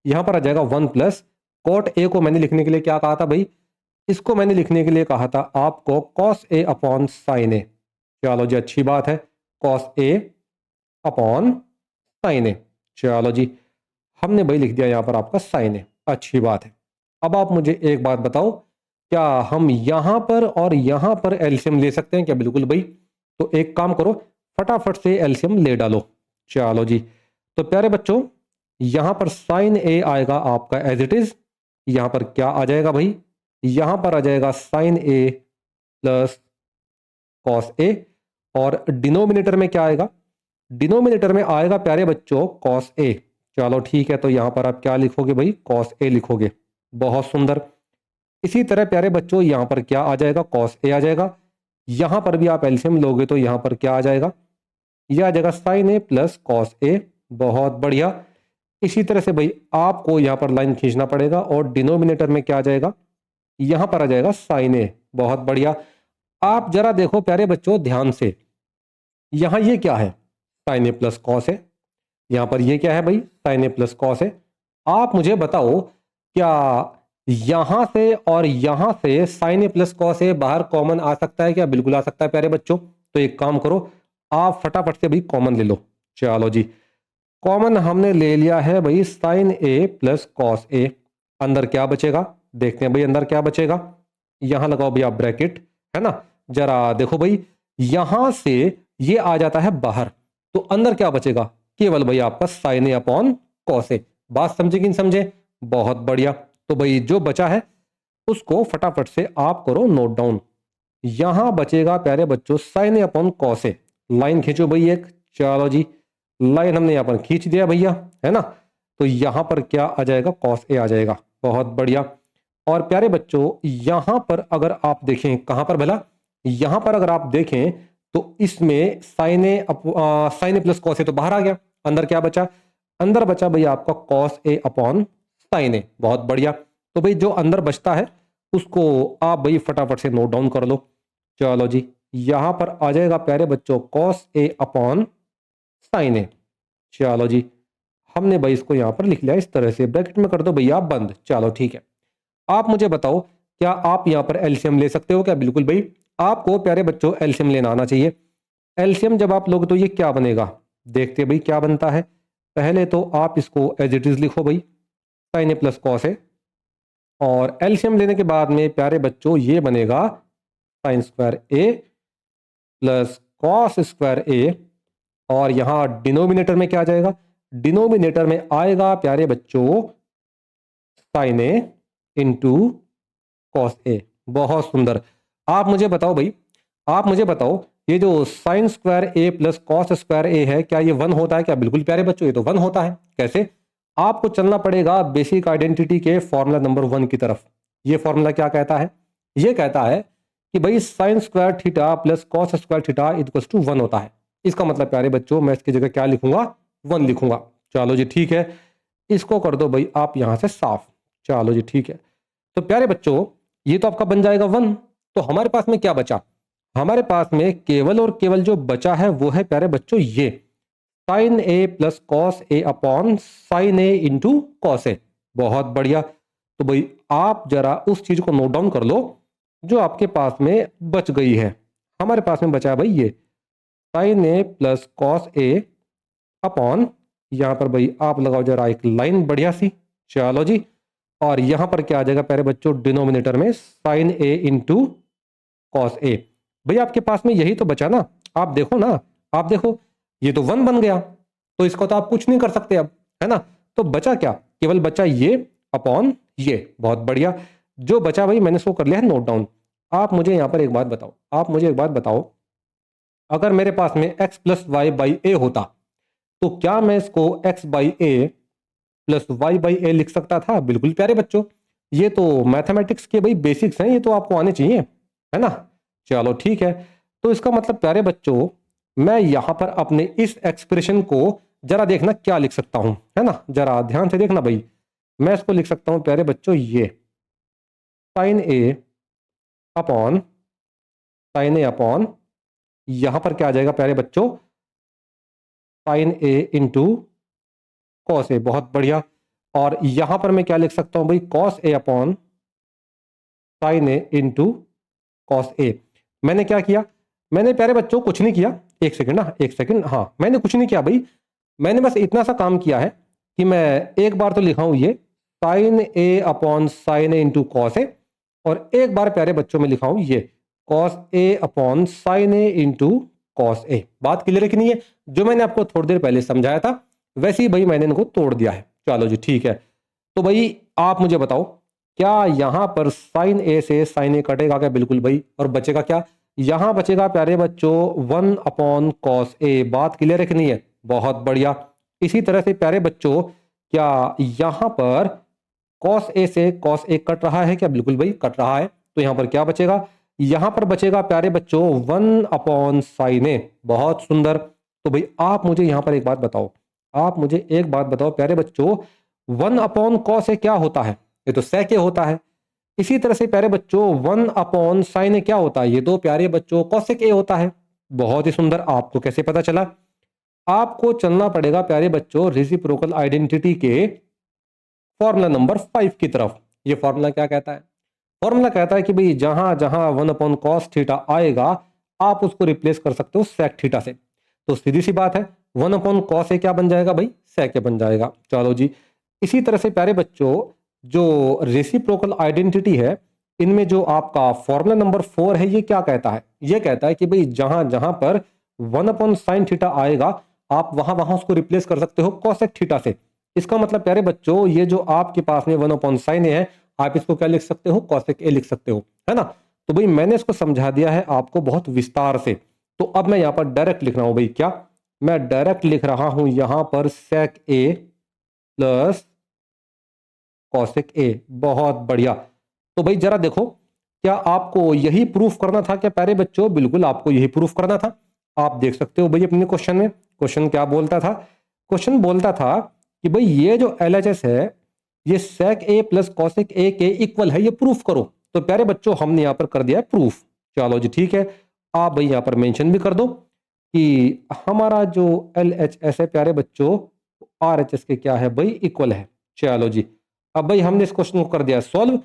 यहां पर आ जाएगा 1 प्लस कॉट ए को मैंने लिखने के लिए क्या कहा था भाई? इसको मैंने लिखने के लिए कहा था आपको कॉस ए अपॉन साइन ए। चलो जी अच्छी बात है, कॉस ए अपॉन साइन ए। चलो जी हमने भाई लिख दिया यहां पर आपका साइन ए। अच्छी बात है। अब आप मुझे एक बात बताओ क्या हम यहां पर और यहां पर एलसीएम ले सकते हैं क्या? बिल्कुल भाई। तो एक काम करो फटाफट से एलसीएम ले डालो। चलो जी तो प्यारे बच्चों यहां पर साइन ए आएगा आपका एज इट इज, यहां पर क्या आ जाएगा भाई? यहां पर आ जाएगा साइन ए प्लस कॉस ए, और डिनोमिनेटर में क्या आएगा? डिनोमिनेटर में आएगा प्यारे बच्चों कॉस ए। चलो ठीक है, तो यहां पर आप क्या लिखोगे भाई? कॉस ए लिखोगे। बहुत सुंदर। इसी तरह प्यारे बच्चों यहां पर क्या आ जाएगा? कॉस ए आ जाएगा। यहां पर भी आप एलसीएम लोगे तो यहां पर क्या आ जाएगा, यह आ जाएगा साइन ए प्लस कॉस ए। बहुत बढ़िया। इसी तरह से भाई आपको यहां पर लाइन खींचना पड़ेगा और डिनोमिनेटर में क्या आ जाएगा, यहां पर आ जाएगा साइन ए। बहुत बढ़िया। आप जरा देखो प्यारे बच्चों ध्यान से, यहां ये क्या है, साइन ए प्लस कॉस है। यहां पर ये क्या है भाई, साइन ए प्लस कॉस है। आप मुझे बताओ क्या यहां से और यहां से साइन ए प्लस कॉस ए बाहर कॉमन आ सकता है क्या? बिल्कुल आ सकता है प्यारे बच्चों। तो एक काम करो, आप फटाफट से भाई कॉमन ले लो। चलो जी, कॉमन हमने ले लिया है भाई साइन ए प्लस कॉस ए। अंदर क्या बचेगा, देखते हैं भाई अंदर क्या बचेगा। यहां लगाओ भैया ब्रैकेट, है ना। जरा देखो भाई, यहां से ये आ जाता है बाहर, तो अंदर क्या बचेगा, केवल भाई आपका sign a upon cos A. बात समझे कि नहीं समझे? बहुत बढ़िया। तो भाई जो बचा है उसको फटाफट से आप करो नोट डाउन। यहां बचेगा प्यारे बच्चों sign a upon cos A. Line खींचो भाई एक। चलो जी, लाइन हमने यहां पर खींच दिया भैया, है ना। तो यहां पर क्या आ जाएगा, कॉस ए आ जाएगा। बहुत बढ़िया। और प्यारे बच्चों यहां पर अगर आप देखें, कहां पर भला, यहां पर अगर आप देखें तो इसमें साइन ए प्लस कॉस ए तो बाहर आ गया। अंदर क्या बचा, अंदर बचा भाई आपका cos A upon sine a. बहुत बढ़िया। तो भाई जो अंदर बचता है उसको आप भाई फटाफट से नोट डाउन कर लो। चलो जी, यहां पर आ जाएगा प्यारे बच्चों कॉस ए अपॉन साइन ए। चलो जी, हमने भाई इसको यहां पर लिख लिया इस तरह से, ब्रैकेट में कर दो भैया बंद। चलो ठीक है। आप मुझे बताओ क्या आप यहां पर एलसीएम ले सकते हो क्या? बिल्कुल भाई, आपको प्यारे बच्चों एलसीएम लेना आना चाहिए। एलसीएम जब आप लोगे तो ये क्या बनेगा, देखते भाई क्या बनता है। पहले तो आप इसको एज इट इज लिखो भाई, साइन ए प्लस कॉस ए। और एलसीएम लेने के बाद में प्यारे बच्चों ये बनेगा साइन स्क्वायर ए प्लस कॉस स्क्वायर ए। और यहां डिनोमिनेटर में क्या आ जाएगा, डिनोमिनेटर में आएगा प्यारे बच्चों sign a into cos A. बहुत सुंदर। आप मुझे बताओ भाई, आप मुझे बताओ ये जो साइन स्क्वायर ए प्लस कॉस स्क्वायर ए है, क्या ये वन होता है क्या? बिल्कुल प्यारे बच्चों, ये तो वन होता है। कैसे? आपको चलना पड़ेगा बेसिक आइडेंटिटी के फॉर्मूला नंबर 1 की तरफ। ये फॉर्मूला क्या कहता है, ये कहता है कि भाई sine square theta plus cos square theta equal to 1 होता है। इसका मतलब प्यारे बच्चों मैं इसकी जगह क्या लिखूंगा, 1 लिखूंगा। चलो जी ठीक है, इसको कर दो भाई आप यहां से साफ। चलो जी ठीक है। तो प्यारे बच्चों ये तो आपका बन जाएगा 1। तो हमारे पास में क्या बचा, हमारे पास में केवल और केवल जो बचा है वो है प्यारे बच्चों ये sign A plus cos A upon sine a into cos A. बहुत बढ़िया। तो भाई आप जरा उस चीज को नोट डाउन कर लो जो आपके पास में बच गई है। हमारे पास में बचा है भाई ये साइन ए प्लस कॉस ए अपॉन, यहां पर भाई आप लगाओ जरा एक लाइन बढ़िया सी। चलो जी, और यहां पर क्या आ जाएगा प्यारे बच्चों, डिनोमिनेटर में sign a into cos A. भाई आपके पास में यही तो बचा ना, आप देखो ना, आप देखो ये तो 1 बन गया, तो इसको तो आप कुछ नहीं कर सकते अब, है ना। तो बचा क्या, केवल बचा ये अपॉन ये। बहुत बढ़िया। जो बचा भाई मैंने इसको कर लिया है नोट डाउन। आप मुझे यहां पर एक बात बताओ, आप मुझे एक बात बताओ, अगर मेरे पास में x plus y by a होता तो क्या मैं इसको x by a plus y by a लिख सकता था? बिल्कुल प्यारे बच्चों, ये तो मैथमेटिक्स के भाई बेसिक्स हैं, ये तो आपको आने चाहिए, है ना। चलो ठीक है। तो इसका मतलब प्यारे बच्चों मैं यहां पर अपने इस एक्सप्रेशन को जरा देखना क्या लिख सकता हूं, है ना। जरा ध्यान से देखना भाई, मैं इसको लिख सकता हूं प्यारे बच्चों ये sign a upon sine a upon, यहां पर क्या आ जाएगा प्यारे बच्चों, sign a into cos A. बहुत बढ़िया। और यहां पर मैं क्या लिख सकता हूं भाई, cos A upon sine a into cos A. मैंने क्या किया, मैंने प्यारे बच्चों कुछ नहीं किया, एक सेकंड ना, एक सेकंड, हाँ मैंने कुछ नहीं किया भाई, मैंने बस इतना सा काम किया है कि मैं एक बार तो लिखा हूं ये sign a upon sine a into cos A, और एक बार प्यारे बच्चों में लिखा हूं ये cos A upon sine a into cos A. बात क्लियर है कि नहीं है? जो मैंने आपको थोड़ी देर पहले समझाया था वैसे ही भाई मैंने इनको तोड़ दिया है। चलो जी ठीक है। तो भाई आप मुझे बताओ क्या यहां पर साइन ए से साइन ए कटेगा क्या? बिल्कुल भाई। और बचेगा क्या, यहां बचेगा प्यारे बच्चों 1 अपॉन कॉस ए। बात क्लियर है कि नहीं है? बहुत बढ़िया। इसी तरह से प्यारे बच्चों क्या यहां पर कॉस ए से कॉस ए कट रहा है क्या? बिल्कुल भाई कट रहा है। तो यहां पर क्या बचेगा, यहां पर बचेगा प्यारे बच्चों 1/sin a। बहुत सुंदर। तो भाई आप मुझे यहां पर एक बात बताओ, आप मुझे एक बात बताओ प्यारे बच्चों, 1/cos a क्या होता है? ये तो sec a होता है। इसी तरह से प्यारे बच्चों 1/sin a क्या होता है? ये तो प्यारे बच्चों cosec a होता है। बहुत ही सुंदर। आपको कैसे पता चला? आपको चलना पड़ेगा प्यारे बच्चों रेसिप्रोकल आइडेंटिटी के फॉर्मूला नंबर 5 की तरफ। ये फॉर्मूला क्या कहता है? फॉर्मूला कहता है कि भाई जहां जहां 1/cos थीटा आएगा आप उसको रिप्लेस कर सकते हो sec थीटा से। तो सीधी सी बात है 1/cos a क्या बन जाएगा भाई? sec a बन जाएगा। चलो जी। इसी तरह से प्यारे बच्चों जो रेसिप्रोकल आइडेंटिटी है इनमें जो आपका फॉर्मूला नंबर 4 है ये क्या कहता है? ये कहता है कि भाई जहां जहां पर 1/sin थीटा आएगा आप वहां वहां उसको रिप्लेस कर सकते हो cosec थीटा से। इसका मतलब प्यारे बच्चों ये जो आपके पास में 1/sin a है आप इसको क्या लिख सकते हो? cosec a लिख सकते हो, है ना? तो भाई मैंने इसको समझा दिया है आपको बहुत विस्तार से। तो अब मैं यहां पर डायरेक्ट लिख रहा हूं भाई। क्या मैं डायरेक्ट लिख रहा हूं यहां पर? sec a plus cosec a। बहुत बढ़िया। तो भाई जरा देखो, क्या आपको यही प्रूफ करना था क्या प्यारे बच्चों? बिल्कुल आपको यही प्रूफ करना था। आप देख सकते हो भाई अपने क्वेश्चन में, क्वेश्चन क्या बोलता था? क्वेश्चन बोलता था कि भाई ये जो LHS है ये sec a plus cosec a के इक्वल है, ये प्रूफ करो। तो प्यारे बच्चों हमने यहां पर कर दिया है प्रूफ। चलो जी ठीक है। आप भाई यहां पर मेंशन भी कर दो कि हमारा जो LHS है प्यारे बच्चों RHS के क्या है भाई? इक्वल है। चलो जी। अब भाई हमने इस क्वेश्चन को कर दिया सॉल्व।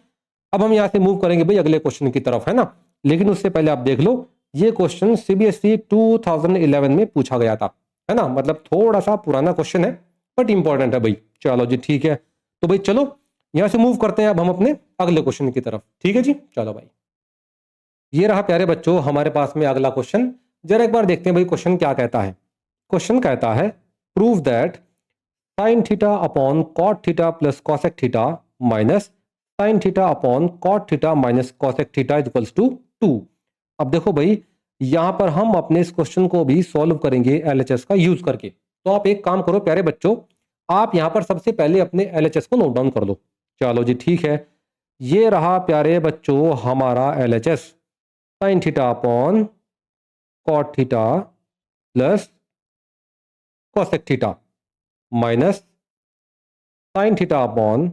अब हम यहां से मूव करेंगे भाई अगले क्वेश्चन की तरफ, है ना? लेकिन उससे पहले आप देख लो ये क्वेश्चन CBSE 2011 में पूछा गया था, है ना? मतलब थोड़ा सा पुराना क्वेश्चन है बट इंपॉर्टेंट है भाई। चलो जी ठीक है। तो भाई चलो यहां से मूव करते हैं अब हम अपने अगले क्वेश्चन की तरफ। ठीक है जी, चलो भाई। ये रहा प्यारे बच्चों हमारे पास में अगला क्वेश्चन। जरा एक बार देखते हैं भाई क्वेश्चन क्या कहता है। क्वेश्चन कहता है prove that sin theta upon cot theta plus cosec theta minus sin theta upon cot theta minus cosec theta equals to 2। अब देखो भाई यहां पर हम अपने इस क्वेश्चन को भी सॉल्व करेंगे LHS का यूज करके। तो आप एक काम करो प्यारे बच्चों, आप यहां पर सबसे पहले अपने LHS को नोट डाउन कर लो। चलो जी ठीक है। ये रहा प्यारे बच्चों हमारा LHS। sin theta upon cot theta plus cosec theta minus sin theta upon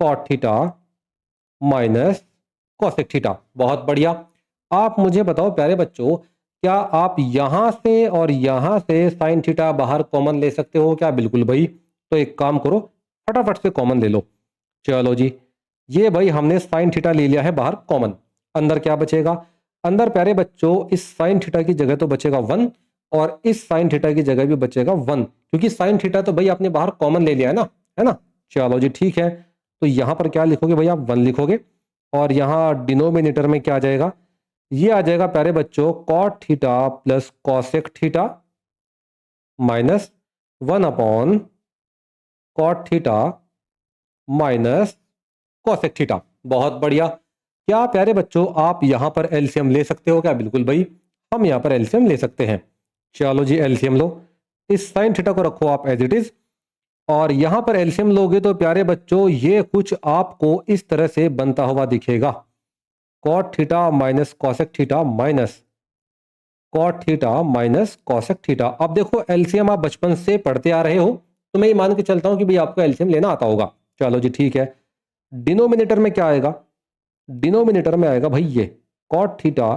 cot theta minus cosec theta. बहुत बढ़िया। आप मुझे बताओ प्यारे बच्चों, क्या आप यहां से और यहां से sin थीटा बाहर कॉमन ले सकते हो क्या? बिल्कुल भाई। तो एक काम करो फटाफट से कॉमन ले लो। चलो जी। ये भाई हमने sin थीटा ले लिया है बाहर कॉमन। अंदर क्या बचेगा? अंदर प्यारे बच्चों इस sin थीटा की जगह तो बचेगा 1 और इस sin थीटा की जगह भी बचेगा 1, क्योंकि sin थीटा तो भाई आपने बाहर कॉमन ले लिया है ना, है ना? चलो जी ठीक है। तो यहां पर क्या लिखोगे भाई? आप 1 लिखोगे और यहां डिनोमिनेटर में क्या आ जाएगा? ये आ जाएगा प्यारे बच्चों cot theta plus cosec theta minus 1/cot theta minus cosec theta. बहुत बढ़िया। क्या प्यारे बच्चों आप यहां पर एलसीएम ले सकते हो क्या? बिल्कुल भाई हम यहां पर एलसीएम ले सकते हैं। चलो जी एलसीएम लो। इस sin थीटा को रखो आप एज इट इज और यहां पर एलसीएम लोगे तो प्यारे बच्चों ये कुछ आपको इस तरह से बनता हुआ दिखेगा। cot theta minus cosec theta minus cot theta minus cosec theta. अब देखो एलसीएम आप बचपन से पढ़ते आ रहे हो तो मैं ये मान के चलता हूं कि भाई आपको एलसीएम लेना आता होगा। चलो जी ठीक है। डिनोमिनेटर में क्या आएगा? डिनोमिनेटर में आएगा भाई ये cot theta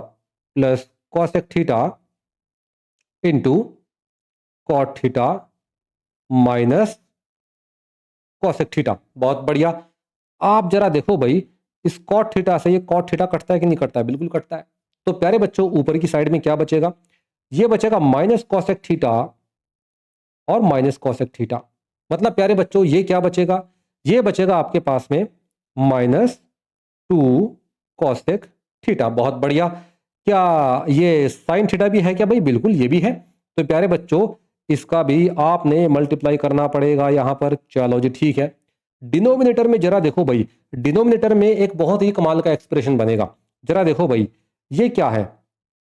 plus cosec theta into cot theta minus cosec theta. बहुत बढ़िया। आप जरा देखो भाई इस cot थीटा से ये cot थीटा कटता है कि नहीं कटता है? बिल्कुल कटता है। तो प्यारे बच्चों ऊपर की साइड में क्या बचेगा? ये बचेगा माइनस cosec थीटा और माइनस cosec थीटा। मतलब प्यारे बच्चों ये क्या बचेगा? ये बचेगा आपके पास में -2 cosec थीटा। बहुत बढ़िया। क्या ये sin थीटा भी है क्या भाई? बिल्कुल ये भी है। तो प्यारे बच्चों इसका भी आपने मल्टीप्लाई करना पड़ेगा यहां पर। चलो जी ठीक है। डिनोमिनेटर में जरा देखो भाई, डिनोमिनेटर में एक बहुत ही कमाल का एक्सप्रेशन बनेगा। जरा देखो भाई ये क्या है?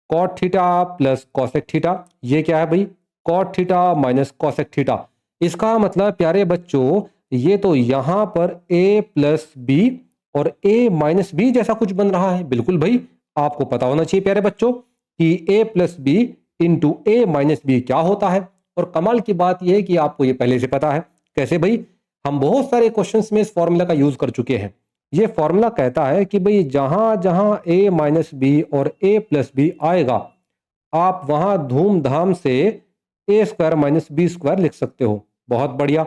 cot theta plus cosec theta. ये क्या है भाई? cot theta minus cosec theta. इसका मतलब प्यारे बच्चों ये तो यहां पर a प्लस बी और a माइनस बी जैसा कुछ बन रहा है। बिल्कुल भाई आपको पता होना चाहिए प्यारे बच्चों कि a plus b into a minus b क्या होता है। और कमाल की बात यह है कि आपको ये पहले से पता है। कैसे भाई? हम बहुत सारे क्वेश्चंस में इस फॉर्मूला का यूज कर चुके हैं। ये फॉर्मूला कहता है कि भाई जहां जहां a माइनस बी और a प्लस बी आएगा, आप वहां धूमधाम से ए स्क्वायर माइनस बी स्क्वायर लिख सकते हो। बहुत बढ़िया।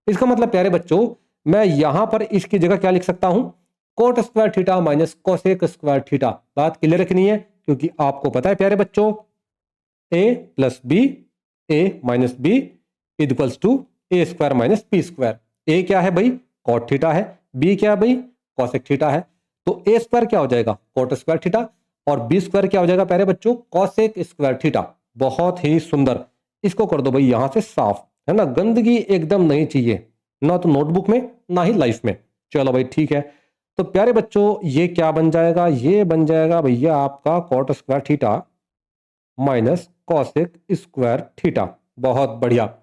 इसका मतलब प्यारे बच्चों, मैं यहां पर इसकी जगह क्या लिख सकता हूं? Cot square theta minus cosec square theta. बात क्लियर रखनी है, क्योंकि आपको पता है प्यारे बच्चों, a plus b, a minus b equals to a square minus b square. ए क्या है भाई? कॉट थीटा है। बी क्या है भाई? कॉसेक थीटा है। तो ए स्क्वायर क्या हो जाएगा? Coat square theta. और बी स्क्वायर क्या हो जाएगा प्यारे बच्चों? Cosec square theta. बहुत ही सुंदर। इसको कर दो भाई यहां से साफ, है ना। गंदगी एकदम नहीं चाहिए, ना तो नोटबुक में ना ही लाइफ में। चलो भाई ठीक है। तो प्यारे बच्चों ये क्या बन जाएगा? ये बन जाएगा भैया आपका cot square theta minus cosec square theta. बहुत बढ़िया।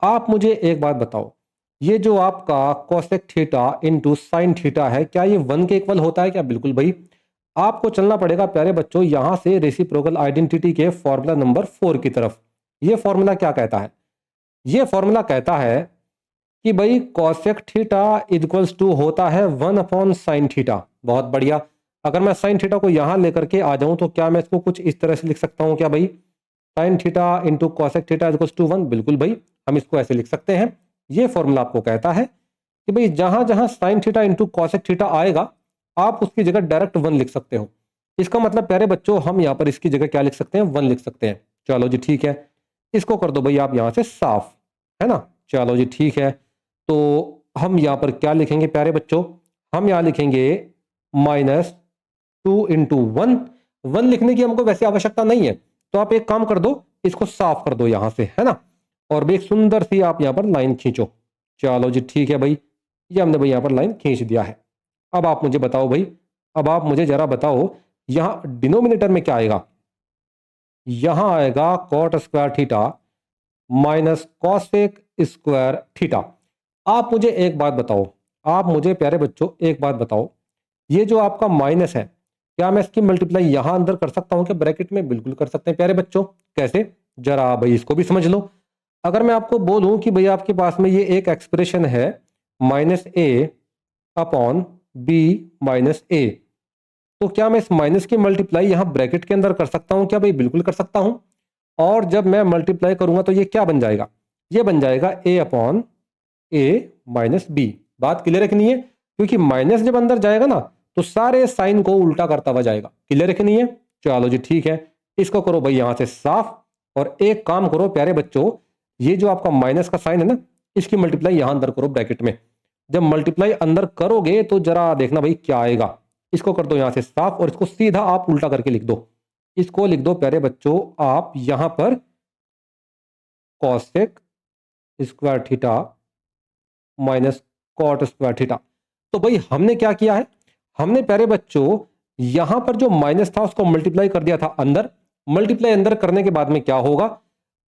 आप मुझे एक बात बताओ, ये जो आपका cosec theta into sine theta है, क्या ये 1 के इक्वल होता है क्या? बिल्कुल भाई। आपको चलना पड़ेगा प्यारे बच्चों यहां से रेसिप्रोकल आइडेंटिटी के फॉर्मूला नंबर 4 की तरफ। ये फॉर्मूला क्या कहता है? ये फॉर्मूला कहता है कि भाई कॉसेक थीटा इक्वल्स टू होता है 1 अपॉन साइन थीटा। बहुत बढ़िया। अगर मैं साइन थीटा को यहां लेकर के आ जाऊं तो क्या मैं इसको कुछ इस तरह से लिख सकता हूं क्या भाई? Sine theta into cosec theta equals to 1। बिल्कुल भाई, हम इसको ऐसे लिख सकते हैं। ये फॉर्मूला आपको कहता है कि भाई जहां जहां sign theta into cosec theta आएगा, आप उसकी जगह डायरेक्ट 1 लिख सकते हो। इसका मतलब प्यारे बच्चों, हम यहां पर इसकी जगह क्या लिख सकते हैं? 1 लिख सकते हैं। चलो जी ठीक है। इसको कर दो भाई आप यहां से साफ, है ना। चलो जी ठीक है। तो हम यहां पर क्या लिखेंगे प्यारे बच्चों? हम यहां लिखेंगे -2 × 1। 1 लिखने की हमको वैसे आवश्यकता नहीं है, तो आप एक काम कर दो, इसको साफ कर दो यहां से, है ना। और भी एक सुंदर सी आप यहां पर लाइन खींचो। चलो जी ठीक है भाई, ये हमने भाई यहां पर लाइन खींच दिया है। अब आप मुझे बताओ भाई, अब आप मुझे जरा बताओ, यहां डिनोमिनेटर में क्या आएगा? यहां आएगा cot square theta minus cosec square theta. आप मुझे एक बात बताओ, आप मुझे प्यारे बच्चों एक बात बताओ, ये जो आपका माइनस है, क्या मैं इसकी मल्टीप्लाई यहां अंदर कर सकता हूं क्या ब्रैकेट में? बिल्कुल कर सकते हैं प्यारे बच्चों। कैसे? जरा भाई इसको भी समझ लो। अगर मैं आपको बोलूं कि भाई आपके पास में ये एक एक्सप्रेशन है -a upon b minus a, तो क्या मैं इस माइनस की मल्टीप्लाई यहां ब्रैकेट के अंदर कर सकता हूं क्या भाई? बिल्कुल कर सकता हूं। और जब मैं मल्टीप्लाई करूंगा तो ये क्या बन जाएगा? ये बन जाएगा a upon a minus b। बात क्लियर रखनी है, क्योंकि माइनस जब अंदर जाएगा ना, तो सारे साइन को उल्टा करता हुआ जाएगा। क्लियर रखनी है। चलो जी ठीक है। इसको करो भाई यहां से साफ। और एक काम करो प्यारे बच्चों, ये जो आपका माइनस का साइन है ना, इसकी मल्टीप्लाई यहां अंदर करो ब्रैकेट में। जब मल्टीप्लाई अंदर करोगे तो जरा देखना भाई क्या आएगा। इसको कर दो यहां से साफ और इसको सीधा आप उल्टा करके लिख दो। इसको लिख दो प्यारे बच्चों आप यहां पर cosec square theta minus cot square theta. तो भाई हमने क्या किया है? हमने प्यारे बच्चों यहां पर जो माइनस था उसको मल्टीप्लाई कर दिया था अंदर। मल्टीप्लाई अंदर करने के बाद में क्या होगा?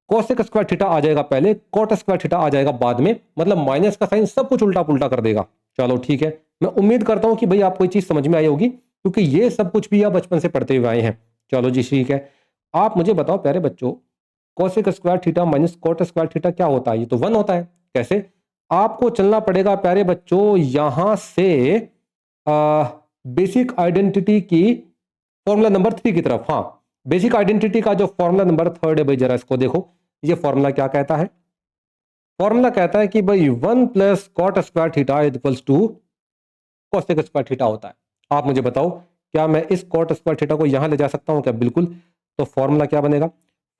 कोसेक स्क्वायर थीटा आ जाएगा पहले, कॉट स्क्वायर थीटा आ जाएगा बाद में। मतलब माइनस का साइन सब कुछ उल्टा पुल्टा कर देगा। चलो ठीक है। मैं उम्मीद करता हूं कि भाई आपको ये चीज समझ में आई होगी, क्योंकि ये सब कुछ भी आप बचपन से पढ़ते हुए आए हैं। चलो जी ठीक है। आप मुझे बताओ प्यारे बच्चों, cosec square theta minus cot square theta क्या होता है? ये तो 1 होता है। कैसे? आपको चलना पड़ेगा प्यारे बच्चों यहां से बेसिक आइडेंटिटी की फॉर्मूला नंबर 3 की तरफ। हाँ, बेसिक आइडेंटिटी का जो फॉर्मूला नंबर 3 है भाई, जरा इसको देखो। ये फॉर्मूला क्या कहता है? फॉर्मूला कहता है कि भाई 1 plus cot square theta equals to cosec square theta होता है। आप मुझे बताओ, क्या मैं इस कॉट स्क्वायर थीटा को यहां ले जा सकता हूं क्या? बिल्कुल। तो फॉर्मूला क्या बनेगा?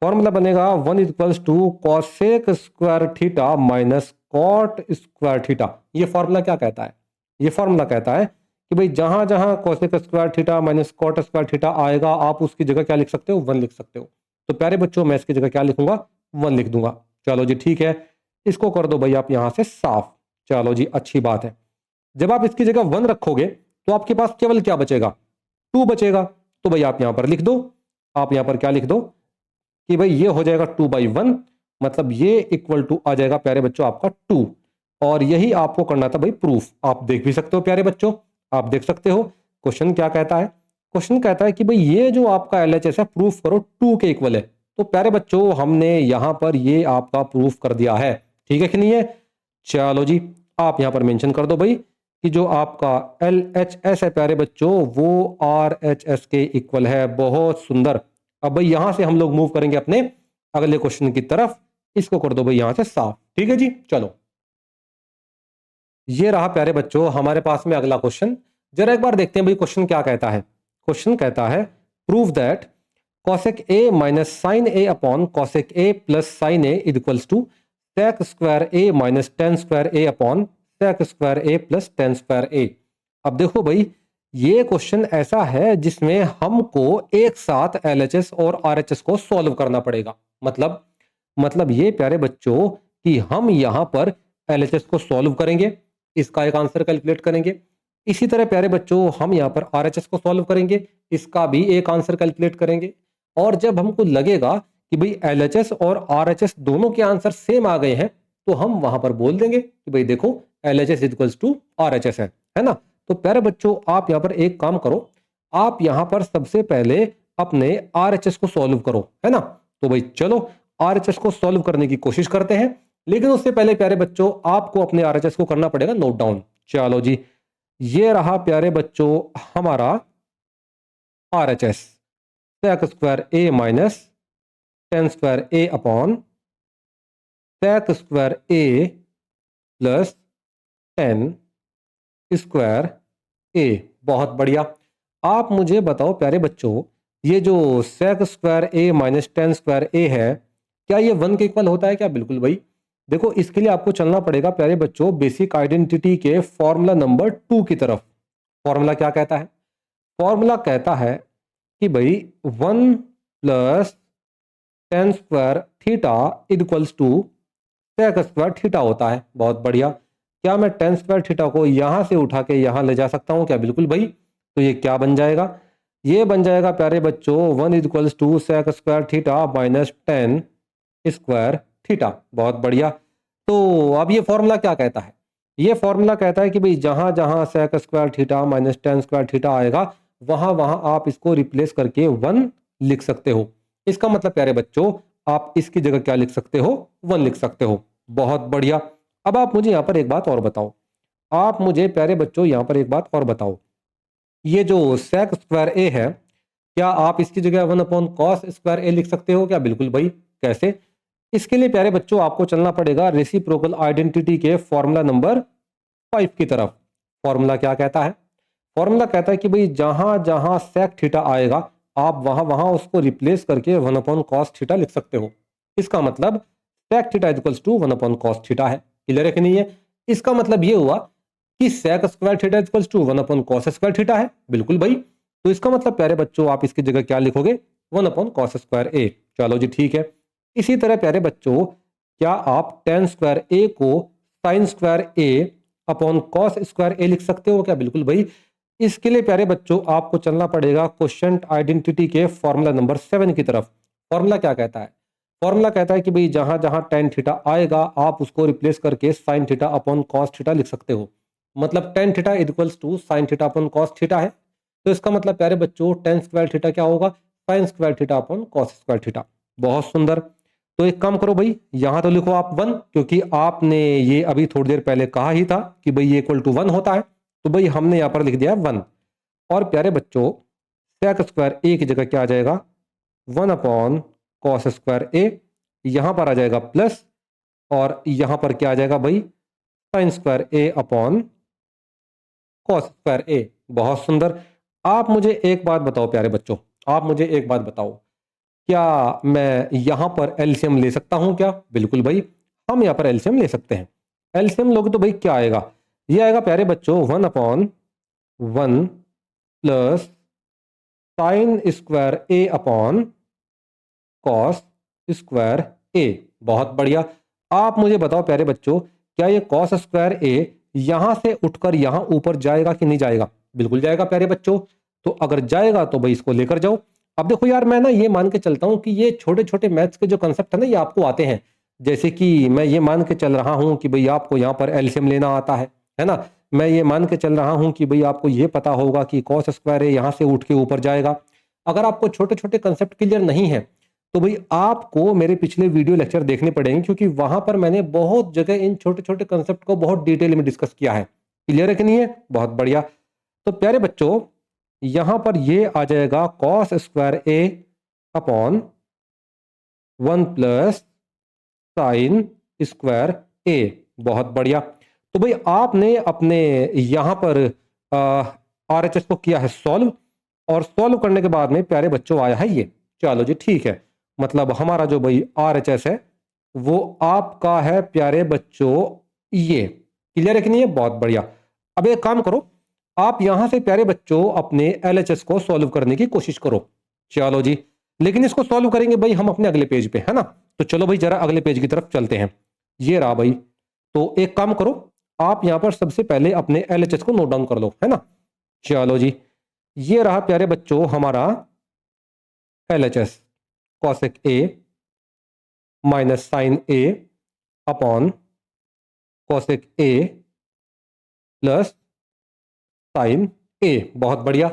फॉर्मूला बनेगा 1 equals to cosec square theta minus cot square theta. ये फॉर्मूला क्या कहता है? ये फॉर्मूला कहता है कि भाई जहां जहां cosec square theta minus cot square theta आएगा, आप उसकी जगह क्या लिख सकते हो? 1 लिख सकते हो। तो प्यारे बच्चों मैं इसकी जगह क्या लिखूंगा? 1 लिख दूंगा। चलो जी ठीक है। इसको कर दो भाई आप यहां से साफ। चलो जी अच्छी बात है। जब आप इसकी जगह 1 रखोगे तो आपके पास केवल क्या बचेगा? 2 बचेगा। तो भाई आप यहां पर लिख दो। आप यहां पर क्या लिख दो कि भाई ये हो जाएगा 2/1, मतलब ये इक्वल टू आ जाएगा प्यारे बच्चों आपका 2। और यही आपको करना था भाई प्रूफ। आप देख भी सकते हो प्यारे बच्चों, आप देख सकते हो क्वेश्चन क्या कहता है। क्वेश्चन कहता है कि भाई ये जो आपका एलएचएस है प्रूफ करो 2 के इक्वल है। तो प्यारे बच्चों हमने यहाँ पर ये आपका प्रूफ कर दिया है, ठीक है कि नहीं है। चलो जी आप यहाँ पर मेंशन कर दो भाई कि जो आपका एलएचएस है प्यारे बच्चों वो आरएचएस के इक्वल है। बहुत सुंदर। अब भाई यहाँ से हम लोग मूव करेंगे अपने अगले क्वेश्चन की तरफ। इसको कर दो भाई यहाँ से साफ, ठीक है जी। चलो ये रहा प्यारे बच्चों हमारे पास में अगला क्वेश्चन। जरा एक बार देखते हैं भाई क्वेश्चन क्या कहता है। क्वेश्चन कहता है prove that cosec a minus sine a upon cosec a plus sine a equals to sec square a minus tan square a upon sec square a plus tan square a। अब देखो भाई ये question ऐसा है जिसमें हमको एक साथ LHS और RHS को सॉल्व करना पड़ेगा। मतलब ये प्यारे बच्चों कि हम यहाँ पर LHS को सॉल्व करेंगे, इसका एक आंसर कैलकुलेट करेंगे। इसी तरह प्यारे बच्चों हम यहाँ पर RHS को सॉल्व करेंगे, इसका भी एक आंसर कैलकुलेट करेंगे। और जब हमको लगेगा कि भाई LHS और RHS दोनों के आंसर सेम आ गए हैं तो हम वहां पर बोल देंगे कि भाई देखो LHS इक्वल्स टू RHS है ना। तो प्यारे बच्चों आप यहाँ पर एक काम करो, आप यहाँ पर सबसे पहले अपने RHS को सॉल्व करो, है ना। तो भाई चलो RHS को सॉल्व करने की कोशिश करते हैं, लेकिन उससे पहले प्यारे बच्चों आपको अपने RHS को करना पड़ेगा नोट डाउन। चलो जी ये रहा प्यारे बच्चों हमारा RHS sec square a minus tan square a upon sec square a plus tan square a। बहुत बढ़िया। आप मुझे बताओ प्यारे बच्चों ये जो sec square a minus tan square a है क्या ये 1 के इक्वल होता है क्या? बिल्कुल भाई। देखो इसके लिए आपको चलना पड़ेगा प्यारे बच्चों बेसिक आइडेंटिटी के फॉर्मूला नंबर 2 की तरफ। फॉर्मूला क्या कहता है? फॉर्मूला कहता है कि भाई 1 plus tan square theta equals to sec square theta होता है। बहुत बढ़िया। क्या मैं टेन स्क्वायर थीटा को यहां से उठा के यहां ले जा सकता हूं क्या? बिल्कुल भाई। तो ये क्या बन जाएगा? ये बन जाएगा प्यारे बच्चों 1 equals to sec square theta minus tan square theta. बहुत बढ़िया। तो अब ये फॉर्मूला क्या कहता है? ये फॉर्मूला कहता है कि भाई जहां जहां sec square theta minus tan square theta आएगा वहां वहां आप इसको रिप्लेस करके 1 लिख सकते हो। इसका मतलब प्यारे बच्चों आप इसकी जगह क्या लिख सकते हो? 1 लिख सकते हो। बहुत बढ़िया। अब आप मुझे यहां पर एक बात और बताओ, आप मुझे प्यारे बच्चों यहां पर एक बात और बताओ, ये जो सेक स्क्वायर ए है क्या आप इसकी जगह 1 अपॉन कॉस स्क्वायर ए लिख सकते हो क्या? बिल्कुल भाई। कैसे? इसके लिए प्यारे बच्चों आपको चलना पड़ेगा रेसिप्रोकल आइडेंटिटी के फॉर्मूला नंबर 5 की तरफ। फॉर्मूला क्या कहता है? फॉर्मूला कहता है कि भाई जहां जहां सेक थीटा आएगा आप वहां वहां उसको रिप्लेस करके 1 अपॉन कॉस थीटा लिख सकते हो। इसका मतलब sec theta equals to 1 upon cos theta है। क्लियर है कि नहीं है? इसका मतलब ये हुआ कि sec square theta equals to 1 upon cos square theta है। बिल्कुल भाई। तो इसका मतलब प्यारे बच्चों आप इसकी जगह क्या लिखोगे? 1 अपॉन कॉस स्क्वायर ए। चलो जी ठीक है। इसी तरह प्यारे बच्चों क्या आप टेन स्क्वायर ए को साइन स्क्वायर ए अपॉन कॉस स्क्वायर ए लिख सकते हो क्या? बिल्कुल भाई। इसके लिए प्यारे बच्चों आपको चलना पड़ेगा क्वोशिएंट आइडेंटिटी के फॉर्मूला नंबर 7 की तरफ। फॉर्मूला क्या कहता है? फॉर्मूला कहता है कि भाई जहां जहां टेन थीटा आएगा आप उसको रिप्लेस करके sine theta upon cos theta लिख सकते हो। मतलब tan theta equals to sine theta upon cos theta है। तो इसका मतलब प्यारे बच्चों टेन स्क्वायर थीटा क्या होगा? Sign square theta upon cos square theta. बहुत सुंदर। तो एक काम करो भाई यहां तो लिखो आप 1, क्योंकि आपने ये अभी थोड़ी देर पहले कहा ही था कि भाई ये इक्वल टू 1 होता है। तो भाई हमने यहां पर लिख दिया 1। और प्यारे बच्चों सेक स्क्वायर ए की जगह क्या आ जाएगा? 1 अपॉन कॉस स्क्वायर ए। यहां पर आ जाएगा प्लस, और यहां पर क्या आ जाएगा भाई? साइन स्क्वायर ए अपॉन कॉस स्क्वायर ए। बहुत सुंदर। आप मुझे एक बात बताओ प्यारे बच्चों, आप मुझे एक बात बताओ, क्या मैं यहां पर एलसीएम ले सकता हूं क्या? बिल्कुल भाई। हम यहां पर एलसीएम ले सकते हैं। एलसीएम लोगे तो भाई क्या आएगा? ये आएगा प्यारे बच्चों 1 अपॉन 1 प्लस साइन स्क्वायर ए अपॉन कॉस स्क्वायर ए। बहुत बढ़िया। आप मुझे बताओ प्यारे बच्चों क्या ये कॉस स्क्वायर ए यहां से उठकर यहां ऊपर जाएगा कि नहीं जाएगा? बिल्कुल जाएगा प्यारे बच्चों। तो अगर जाएगा तो भाई इसको लेकर जाओ। अब देखो यार मैं ना ये मान के चलता हूं कि ये छोटे छोटे मैथ्स के जो कंसेप्ट है ना ये आपको आते हैं। जैसे कि मैं ये मान के चल रहा हूं कि भाई आपको यहां पर एलसीएम लेना आता है, है ना। मैं ये मान के चल रहा हूं कि भाई आपको ये पता होगा कि कॉस स्क्वायर ए यहां से उठ के ऊपर जाएगा। अगर आपको छोटे छोटे कंसेप्ट क्लियर नहीं है तो भाई आपको मेरे पिछले वीडियो लेक्चर देखने पड़ेंगे, क्योंकि वहां पर मैंने बहुत जगह इन छोटे छोटे कंसेप्ट को बहुत डिटेल में डिस्कस किया है। क्लियर है कि नहीं है? बहुत बढ़िया। तो प्यारे बच्चों, यहां पर ये आ जाएगा कॉस स्क्वायर ए अपॉन 1 + साइन स्क्वायर ए। बहुत बढ़िया। तो भाई आपने अपने यहां पर RHS को किया है सॉल्व, और सॉल्व करने के बाद में प्यारे बच्चों आया है ये। चलो जी ठीक है, मतलब हमारा जो भाई RHS है वो आपका है प्यारे बच्चों ये। क्लियर है कि नहीं है? बहुत बढ़िया। अब एक काम करो, आप यहां से प्यारे बच्चों अपने LHS को सॉल्व करने की कोशिश करो। चलो जी, लेकिन इसको सॉल्व करेंगे भाई हम अपने अगले पेज पे, है ना। तो चलो भाई जरा अगले पेज की तरफ चलते हैं। ये रहा भाई। तो एक काम करो, आप यहां पर सबसे पहले अपने LHS को नोट डाउन कर लो, है ना। चलो जी, ये रहा प्यारे बच्चों हमारा LHS, cosec a minus sine a upon cosec a plus sine a. बहुत बढ़िया।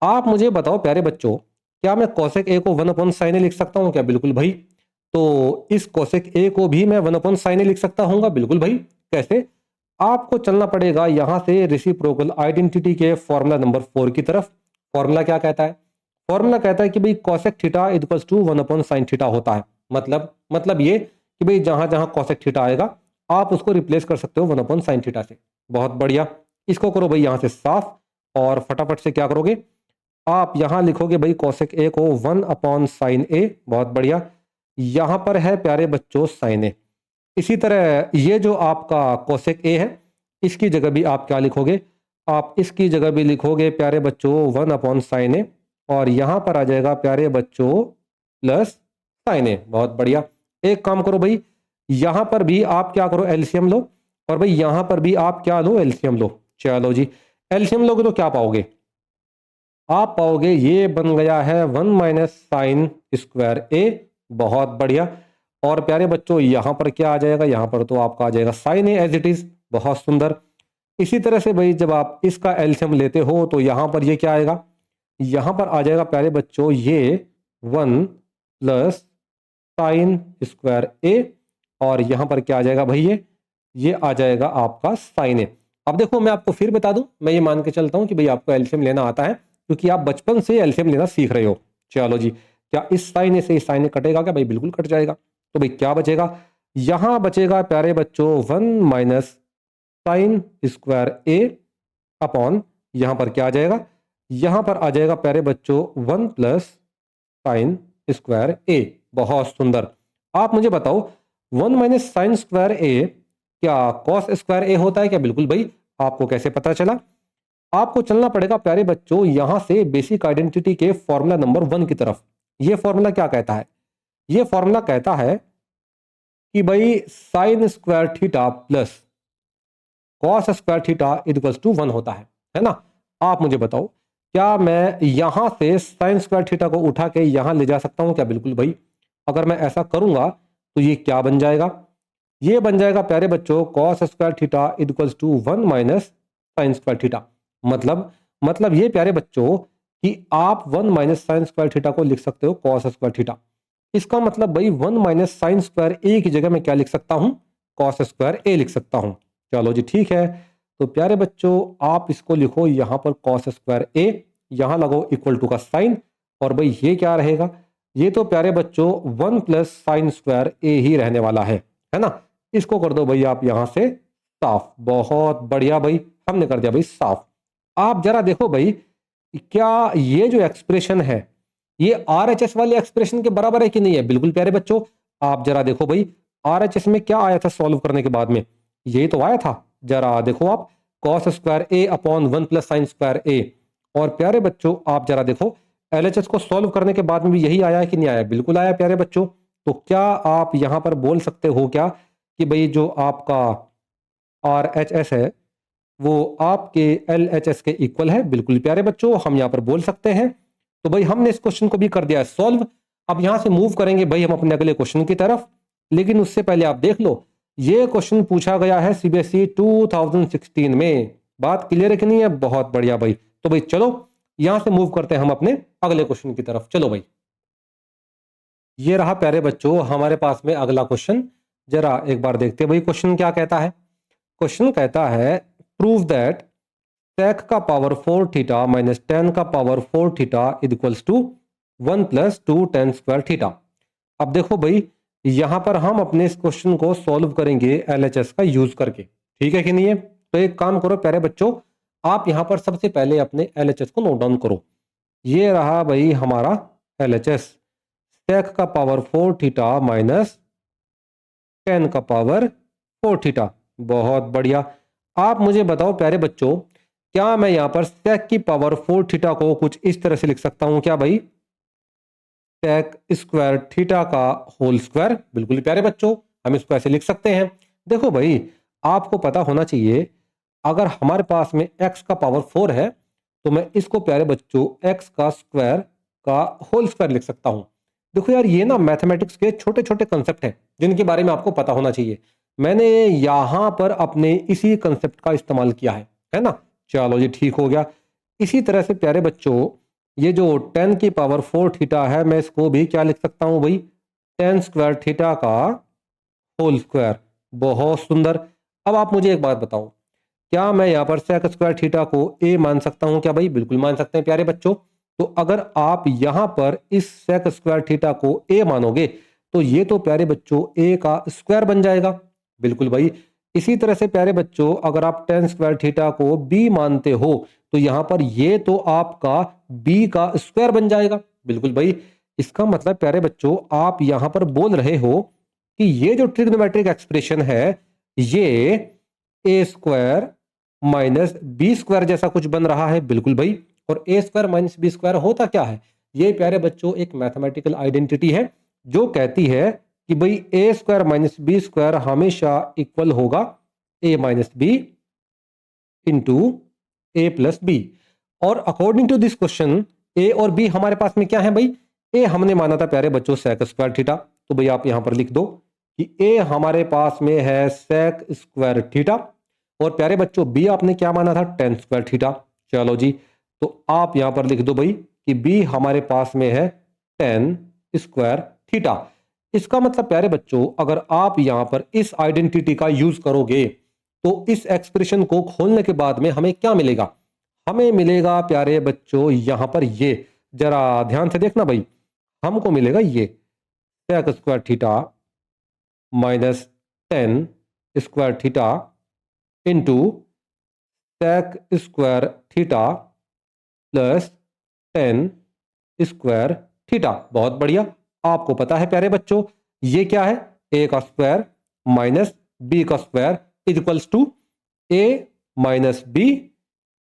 आप मुझे बताओ प्यारे बच्चों, क्या मैं कॉसेक ए को 1/sin ए लिख सकता हूं क्या? बिल्कुल भाई। तो इस कॉसेक ए को भी मैं 1/sin ए लिख सकता हूँ? बिल्कुल भाई। कैसे? आपको चलना पड़ेगा यहां से रेसिप्रोकल आइडेंटिटी के फॉर्मूला नंबर 4 की तरफ। फॉर्मूला क्या कहता है? फॉर्मूला कहता है कि भाई cosec theta equals to 1/sin theta होता है। मतलब ये कि भाई जहां जहां कॉसेक थीटा आएगा आप उसको रिप्लेस कर सकते हो 1/sin थीटा से। बहुत बढ़िया। इसको करो भाई यहां से साफ, और फटाफट से क्या करोगे, आप यहां लिखोगे भाई कॉसेक ए को 1/sin ए। बहुत बढ़िया। यहां पर है प्यारे बच्चों साइन ए। इसी तरह ये जो आपका कोसेक ए है, इसकी जगह भी आप क्या लिखोगे? आप इसकी जगह भी लिखोगे प्यारे बच्चों 1/sin ए, और यहां पर आ जाएगा प्यारे बच्चों प्लस साइन ए। बहुत बढ़िया। एक काम करो भाई, यहां पर भी आप क्या करो, एलसीएम लो, और भाई यहां पर भी आप क्या लो, एलसीएम लो। चलो जी, एलसीएम लोगे तो क्या पाओगे? आप पाओगे ये बन गया है 1 - sin² ए। बहुत बढ़िया। और प्यारे बच्चों यहां पर क्या आ जाएगा? यहां पर तो आपका आ जाएगा sine a as it is. बहुत सुंदर। इसी तरह से भाई जब आप इसका एलसीएम लेते हो तो यहां पर ये क्या आएगा? यहां पर आ जाएगा प्यारे बच्चों ये 1 + sin² ए, और यहां पर क्या आ जाएगा भाई? ये आ जाएगा आपका साइन ए। अब देखो मैं आपको फिर बता दूं, मैं ये मान के चलता हूं कि भाई आपको एलसीएम लेना आता है, क्योंकि आप बचपन से एलसीएम लेना सीख रहे हो। चलो जी, क्या इस साइन ए से इस साइन ए कटेगा क्या? भाई बिल्कुल कट जाएगा। तो भाई क्या बचेगा? यहां बचेगा प्यारे बच्चों 1 - sin² ए अपॉन, यहां पर क्या आ जाएगा? यहां पर आ जाएगा प्यारे बच्चों 1 + sin² ए। बहुत सुंदर। आप मुझे बताओ 1 - sin² ए क्या cos² ए होता है क्या? बिल्कुल भाई। आपको कैसे पता चला? आपको चलना पड़ेगा प्यारे बच्चों यहां से बेसिक आइडेंटिटी के फॉर्मूला नंबर 1 की तरफ। यह फॉर्मूला क्या कहता है? यह फॉर्मूला कहता है कि भाई sin² theta plus cos² theta equals to 1 होता है ना। आप मुझे बताओ, क्या मैं यहां से sin² थीटा को उठा के यहां ले जा सकता हूं क्या? बिल्कुल भाई। अगर मैं ऐसा करूंगा तो ये क्या बन जाएगा? ये बन जाएगा प्यारे बच्चों cos² theta equals to 1 - sin² theta. मतलब ये प्यारे बच्चों कि आप 1 - sin² थीटा को लिख सकते हो cos² थीटा। इसका मतलब भाई 1 - sin² ए की जगह मैं क्या लिख सकता हूं? cos² ए लिख सकता हूं। चलो जी ठीक है। तो प्यारे बच्चों आप इसको लिखो यहां पर cos² ए, यहां लगो इक्वल टू का साइन, और भाई ये क्या रहेगा? ये तो प्यारे बच्चों 1 + sin² ए ही रहने वाला है ना। इसको कर दो भाई आप यहां से साफ। बहुत बढ़िया भाई, हमने कर दिया भाई साफ। आप जरा देखो भाई, क्या ये जो एक्सप्रेशन है ये RHS वाले एक्सप्रेशन के बराबर है कि नहीं है? बिल्कुल प्यारे बच्चों। आप जरा देखो भाई, RHS में क्या आया था सॉल्व करने के बाद में? यही तो आया था। जरा देखो आप, cos² ए अपॉन 1 + sin² ए। और प्यारे बच्चों आप जरा देखो, LHS को सॉल्व करने के बाद में भी यही आया है कि नहीं आया? बिल्कुल आया प्यारे बच्चों। तो क्या आप यहां पर बोल सकते हो क्या कि भाई जो आपका RHS है वो आपके LHS के इक्वल है? बिल्कुल प्यारे बच्चों, हम यहां पर बोल सकते हैं। तो भाई हमने इस क्वेश्चन को भी कर दिया है सॉल्व। अब यहां से मूव करेंगे भाई हम अपने अगले क्वेश्चन की तरफ, लेकिन उससे पहले आप देख लो ये क्वेश्चन पूछा गया है सीबीएसई 2016 में। बात क्लियर है कि नहीं है? बहुत बढ़िया भाई। तो भाई चलो यहां से मूव करते हैं हम अपने अगले क्वेश्चन की तरफ। चलो भाई, ये रहा प्यारे बच्चों हमारे पास में अगला क्वेश्चन। जरा एक बार देखते हैं भाई क्वेश्चन क्या कहता है। क्वेश्चन कहता है प्रूव दैट sec का पावर 4 थीटा माइनस टेन का power 4 theta equals to 1 plus 2 tan square theta. अब देखो भाई, यहां पर हम अपने इस क्वेश्चन को सॉल्व करेंगे एलएचएस का यूज करके, ठीक है कि नहीं है? तो एक काम करो प्यारे बच्चों, आप यहां पर सबसे पहले अपने एलएचएस को नोट डाउन करो। ये रहा भाई हमारा एलएचएस, sec का पावर 4 थीटा माइनस टेन का पावर 4 थीटा। बहुत बढ़िया। आप मुझे बताओ प्यारे बच्चों, क्या मैं यहां पर sec की पावर 4 थीटा को कुछ इस तरह से लिख सकता हूं क्या भाई? sec स्क्वायर थीटा का होल स्क्वायर। बिल्कुल प्यारे बच्चों, हम इसको ऐसे लिख सकते हैं। देखो भाई, आपको पता होना चाहिए, अगर हमारे पास में x का पावर 4 है तो मैं इसको प्यारे बच्चों x का स्क्वायर का होल स्क्वायर लिख सकता हूं। देखो यार, ये ना मैथमेटिक्स के छोटे छोटे कंसेप्ट हैं जिनके बारे में आपको पता होना चाहिए। मैंने यहां पर अपने इसी कंसेप्ट का इस्तेमाल किया है ना? चलो जी, ठीक हो गया। इसी तरह से प्यारे बच्चों, ये जो 10 की पावर 4 थीटा है, मैं इसको भी क्या लिख सकता हूं भाई? 10 स्क्वायर थीटा का होल स्क्वायर। बहुत सुंदर। अब आप मुझे एक बात बताओ, क्या मैं यहाँ पर sec स्क्वायर थीटा को a मान सकता हूं क्या भाई? बिल्कुल मान सकते हैं प्यारे बच्चों। तो अगर आप यहां पर इस sec स्क्वायर थीटा को a मानोगे तो ये तो प्यारे बच्चों a का स्क्वायर बन जाएगा। बिल्कुल भाई। इसी तरह से प्यारे बच्चों, अगर आप 10 स्क्वायर थीटा को b मानते हो तो यहां पर ये तो आपका b का स्क्वायर बन जाएगा। बिल्कुल भाई। इसका मतलब प्यारे बच्चों, आप यहां पर बोल रहे हो कि ये जो ट्रिग्नोमेट्रिक एक्सप्रेशन है, ये ए स्क्वायर माइनस बी स्क्वायर जैसा कुछ बन रहा है। बिल्कुल भाई। और ए स्क्वायर माइनस बी स्क्वायर होता क्या है? ये प्यारे बच्चों एक मैथमेटिकल आइडेंटिटी है जो कहती है कि भाई ए स्क्वायर माइनस बी स्क्वायर हमेशा इक्वल होगा ए minus b into a plus B. और अकॉर्डिंग टू दिस क्वेश्चन, ए और बी हमारे पास में क्या है भाई? ए हमने माना था प्यारे बच्चों sec स्क्वायर थीटा, तो भाई आप यहां पर लिख दो कि ए हमारे पास में है sec स्क्वायर थीटा, और प्यारे बच्चों बी आपने क्या माना था? 10 स्क्वायर थीटा। चलो जी, तो आप यहां पर लिख दो भाई कि बी हमारे पास में है 10 स्क्वायर थीटा। इसका मतलब प्यारे बच्चों, अगर आप यहां पर इस आइडेंटिटी का यूज करोगे तो इस एक्सप्रेशन को खोलने के बाद में हमें क्या मिलेगा? हमें मिलेगा प्यारे बच्चों यहां पर ये, जरा ध्यान से देखना भाई, हमको मिलेगा ये sec square theta minus 10 square theta into sec square theta plus 10 square theta. बहुत बढ़िया। आपको पता है प्यारे बच्चों, ये क्या है? ए का स्क्वायर माइनस बी का square equals to a minus b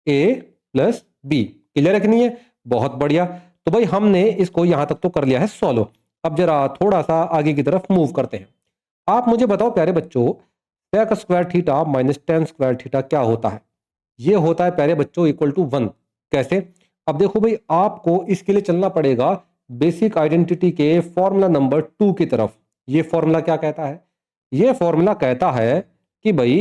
a plus b. Clear है कि नहीं है? बहुत बढ़िया। तो भाई हमने इसको यहां तक तो कर लिया है सॉल्व। अब जरा थोड़ा सा आगे की तरफ मूव करते हैं। आप मुझे बताओ प्यारे बच्चों, sec square theta minus 10 square theta क्या होता है? ये होता है प्यारे बच्चों इक्वल टू 1। कैसे? अब देखो भाई, आपको इसके लिए चलना पड़ेगा बेसिक आइडेंटिटी के फॉर्मूला नंबर 2 की तरफ। ये फॉर्मूला क्या कहता है? ये फॉर्मूला कहता है कि भाई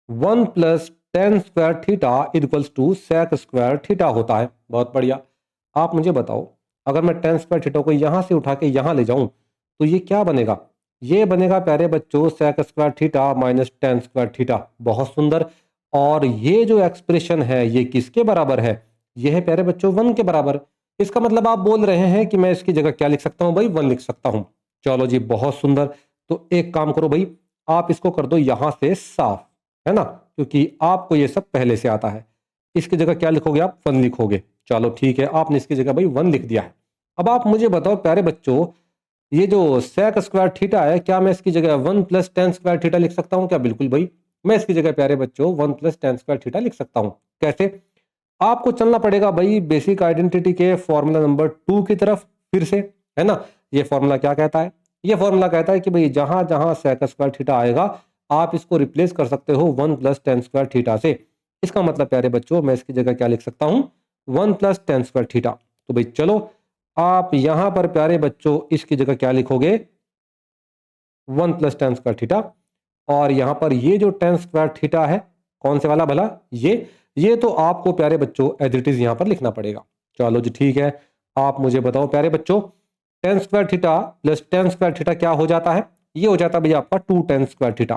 1 plus 10 square theta equals to sec square theta होता है। बहुत बढ़िया। आप मुझे बताओ, अगर मैं 10 स्क्वायर थीटा को यहां से उठा के यहां ले जाऊं तो ये क्या बनेगा? ये बनेगा प्यारे बच्चों sec square theta minus 10 square theta. बहुत सुंदर। और ये जो एक्सप्रेशन है ये किसके बराबर है? ये है प्यारे बच्चों 1 के बराबर। इसका मतलब आप बोल रहे हैं कि मैं इसकी जगह क्या लिख सकता हूं भाई? 1 लिख सकता हूं। चलो जी, बहुत सुंदर। तो एक काम करो भाई, आप इसको कर दो यहां से साफ, है ना? क्योंकि आपको ये सब पहले से आता है। इसकी जगह क्या लिखोगे? आप 1 लिखोगे। चलो ठीक है, आपने इसकी जगह भाई 1 लिख दिया है। अब आप मुझे बताओ प्यारे बच्चों, ये जो sec स्क्वायर थीटा है, क्या मैं इसकी जगह 1 प्लस 10 स्क्वायर थीटा लिख सकता हूं क्या? बिल्कुल भाई, मैं इसकी जगह प्यारे बच्चों 1 प्लस 10 स्क्वायर थीटा लिख सकता हूं। कैसे? आपको चलना पड़ेगा भाई बेसिक आइडेंटिटी के फॉर्मूला नंबर 2 की तरफ फिर से, है ना? ये फॉर्मूला क्या कहता है? ये फॉर्मूला कहता है कि भाई जहां जहां sec स्क्वायर थीटा आएगा आप इसको रिप्लेस कर सकते हो 1 प्लस 10 स्क्वायर थीटा से। इसका मतलब प्यारे बच्चों, मैं इसकी जगह क्या लिख सकता हूं? 1 प्लस 10 स्क्वायर थीटा। तो भाई चलो, आप यहां पर प्यारे बच्चों इसकी जगह क्या लिखोगे? 1 प्लस 10 स्क्वायर थीटा। और यहाँ पर ये जो टेन स्क्वायर थीटा है, कौन से वाला भला, ये तो आपको प्यारे बच्चों एज इट इज यहाँ पर लिखना पड़ेगा। चलो जी ठीक है, आप मुझे बताओ प्यारे बच्चों, ten square theta plus tan square theta क्या हो जाता है? ये हो जाता है भैया आपका टू टेन स्क्वायर थीटा।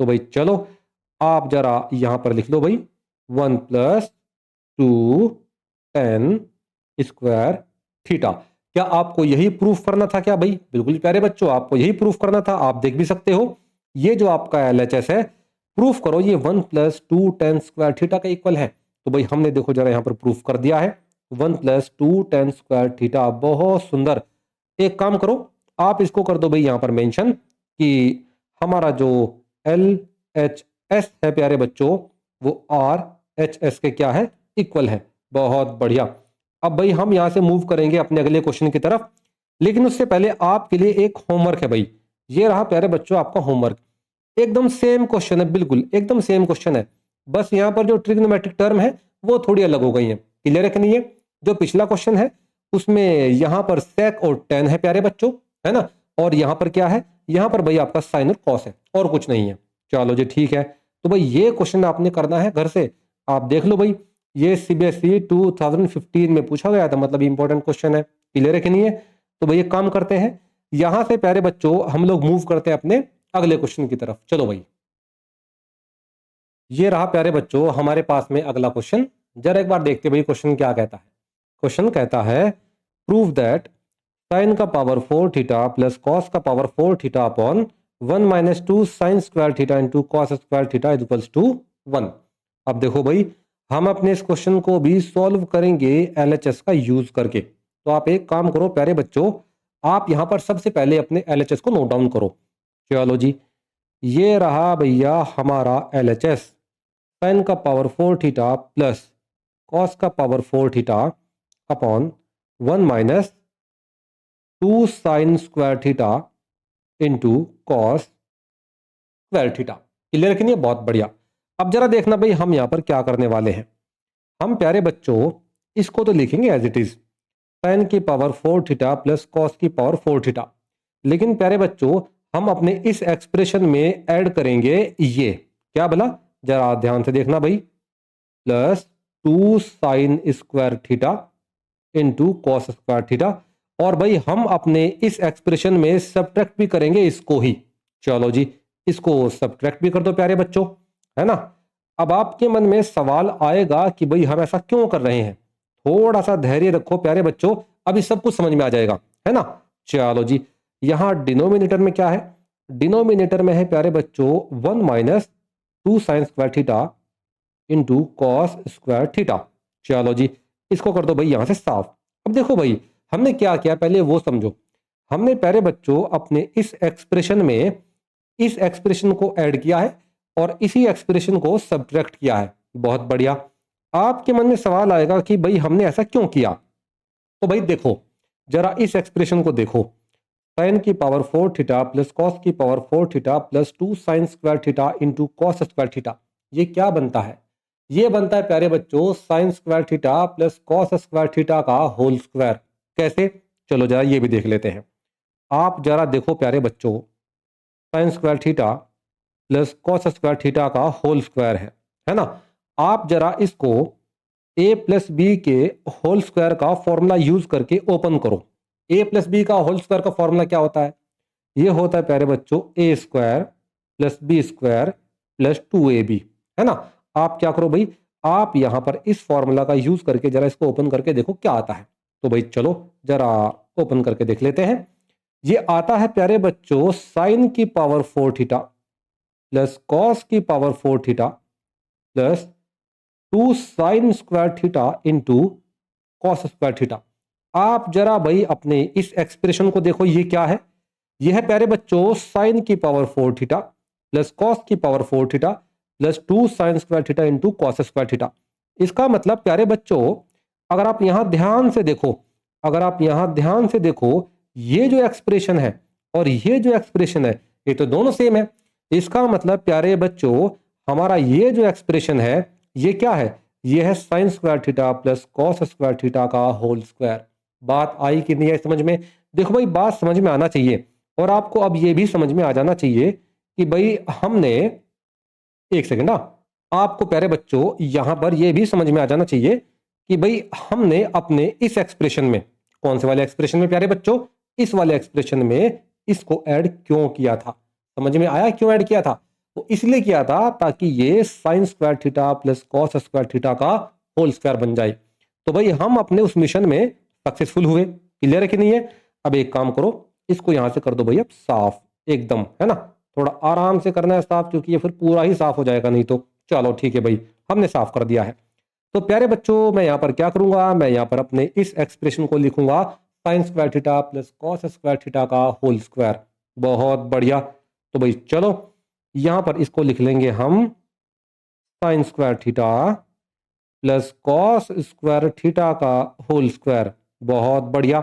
तो भाई चलो आप जरा यहाँ पर लिख लो भाई, one plus two ten square theta. क्या आपको यही प्रूफ करना था क्या भाई? बिल्कुल प्यारे बच्चों, आपको यही प्रूफ करना था। आप देख भी सकते हो, ये जो आपका LHS है, प्रूफ करो ये one plus two ten square theta का इक्वल है। तो भाई हमने देखो जरा यहाँ पर प्रूफ कर दिया है, one plus two ten square theta. बहुत सुंदर। एक काम करो, आप इसको कर दो भाई यहाँ पर मेंशन कि हमारा जो LHS है प्यारे बच्चों, वो RHS के क्या है, इक्वल है। बहुत बढ़िया। अब भाई हम यहां से मूव करेंगे अपने अगले क्वेश्चन की तरफ, लेकिन उससे पहले आपके लिए एक होमवर्क है भाई। ये रहा प्यारे बच्चों आपका होमवर्क। एकदम सेम क्वेश्चन है, बिल्कुल एकदम सेम क्वेश्चन है, बस यहाँ पर जो ट्रिग्नोमेट्रिक टर्म है वो थोड़ी अलग हो गई है। क्लियर है कि नहीं है? जो पिछला क्वेश्चन है उसमें यहाँ पर सेक और टेन है प्यारे बच्चों, है ना, और यहाँ पर क्या है, यहाँ पर भाई आपका साइन और कॉस है, और कुछ नहीं है। चलो जी ठीक है, तो भाई ये क्वेश्चन आपने करना है घर से। आप देख लो भाई, ये CBSE 2015 में पूछा गया था, मतलब इंपॉर्टेंट क्वेश्चन है। क्लियर है कि नहीं है? तो भाई एक काम करते हैं, यहां से प्यारे बच्चों हम लोग मूव करते हैं अपने अगले क्वेश्चन की तरफ। चलो भाई, ये रहा प्यारे बच्चों हमारे पास में अगला क्वेश्चन। जरा एक बार देखते भाई क्वेश्चन क्या कहता है। क्वेश्चन कहता है, प्रूव दैट साइन का पावर 4 थीटा प्लस कॉस का power 4 theta upon 1 minus 2 sine square theta into cos square theta is equals to 1। अब देखो भाई, हम अपने इस क्वेश्चन को भी सॉल्व करेंगे LHS का यूज करके। तो आप एक काम करो प्यारे बच्चों, आप यहां पर सबसे पहले अपने LHS को नोट डाउन करो। चलो जी, ये रहा भैया हमारा LHS, साइन का पावर 4 थीटा प्लस कॉस का power 4 theta upon 1 minus 2 sine square theta into cos square theta. Clear कि नहीं? बहुत बढ़िया। अब जरा देखना भाई, हम यहां पर क्या करने वाले हैं। हम प्यारे बच्चों इसको तो लिखेंगे एज इट इज, साइन की पावर 4 थीटा प्लस कॉस की पावर 4 थीटा। लेकिन प्यारे बच्चों हम अपने इस एक्सप्रेशन में ऐड करेंगे ये क्या भला, जरा ध्यान से देखना भाई, plus 2 sine square theta into cos square theta. और भाई हम अपने इस एक्सप्रेशन में सब्ट्रैक्ट भी करेंगे इसको ही। चलो जी, इसको सब्ट्रैक्ट भी कर दो प्यारे बच्चों, है ना। अब आपके मन में सवाल आएगा कि भाई हम ऐसा क्यों कर रहे हैं। थोड़ा सा धैर्य रखो प्यारे बच्चों, अभी सब कुछ समझ में आ जाएगा, है ना। चलो जी, यहां डिनोमिनेटर में क्या है, डिनोमिनेटर में है प्यारे बच्चों 1 minus 2 sine square theta into cos square theta. चलो जी, इसको कर दो भाई यहां से साफ। अब देखो भाई, हमने क्या किया पहले वो समझो। हमने प्यारे बच्चों अपने इस एक्सप्रेशन में इस एक्सप्रेशन को ऐड किया है और इसी एक्सप्रेशन को सब्ट्रैक्ट किया है। बहुत बढ़िया। आपके मन में सवाल आएगा कि भाई हमने ऐसा क्यों किया। तो भाई देखो, जरा इस एक्सप्रेशन को देखो, साइन की पावर 4 थीटा प्लस कॉस की power 4 theta plus 2 sine square theta into cos square theta. ये क्या बनता है? ये बनता है प्यारे बच्चों sine square theta plus cos square theta का होल स्क्वायर। कैसे? चलो जरा ये भी देख लेते हैं। आप जरा देखो प्यारे बच्चों, sine square theta plus cos square theta का होल स्क्वायर है ना। आप जरा इसको a प्लस बी के होल स्क्वायर का फॉर्मूला यूज करके ओपन करो। a प्लस बी का होल स्क्वायर का फॉर्मूला क्या होता है? ये होता है प्यारे बच्चों a square plus b square plus 2ab, है ना। आप क्या करो भाई, आप यहां पर इस फॉर्मूला का यूज करके जरा इसको ओपन करके देखो क्या आता है। तो भाई चलो जरा ओपन करके देख लेते हैं। ये आता है प्यारे बच्चों साइन की पावर 4 थीटा प्लस कॉस की power 4 theta plus 2 sine square theta into cos square theta. आप जरा भाई अपने इस एक्सप्रेशन को देखो, ये क्या है? ये है प्यारे बच्चों साइन की पावर 4 थीटा प्लस कॉस की power 4 theta plus 2 sine square theta into cos square theta. इसका मतलब प्यारे बच्चों, अगर आप यहां ध्यान से देखो, अगर आप यहां ध्यान से देखो, ये जो एक्सप्रेशन है और ये जो एक्सप्रेशन है, ये तो दोनों सेम है। इसका मतलब प्यारे बच्चों, हमारा ये जो एक्सप्रेशन है ये क्या है? ये है sine square theta plus cos square theta का होल स्क्वायर। बात आई कि नहीं है समझ में? देखो भाई, बात समझ में आना चाहिए और आपको अब ये भी समझ में आ जाना चाहिए कि भाई हमने, एक सेकंड, आपको प्यारे बच्चों यहां पर यह भी समझ में आ जाना चाहिए कि भाई हमने अपने इस एक्सप्रेशन में, कौन से वाले एक्सप्रेशन में प्यारे बच्चों, इस वाले एक्सप्रेशन में इसको ऐड क्यों किया था। समझ में आया क्यों ऐड किया था? तो इसलिए किया था ताकि ये sign square theta plus cos square theta का होल स्क्वायर बन जाए। तो भाई हम अपने उस मिशन में सक्सेसफुल हुए। क्लियर है कि नहीं है? अब एक काम करो, इसको यहां से कर दो भैया साफ एकदम, है ना। थोड़ा आराम से करना है साफ, क्योंकि ये फिर पूरा ही साफ हो जाएगा नहीं तो। चलो ठीक है भाई, हमने साफ कर दिया है। तो प्यारे बच्चों मैं यहां पर क्या करूंगा, मैं यहां पर अपने इस एक्सप्रेशन को लिखूंगा sign square theta plus cos square theta का होल स्क्वायर। बहुत बढ़िया। तो भाई चलो यहां पर इसको लिख लेंगे हम sign square theta plus cos square theta का होल स्क्वायर। बहुत बढ़िया।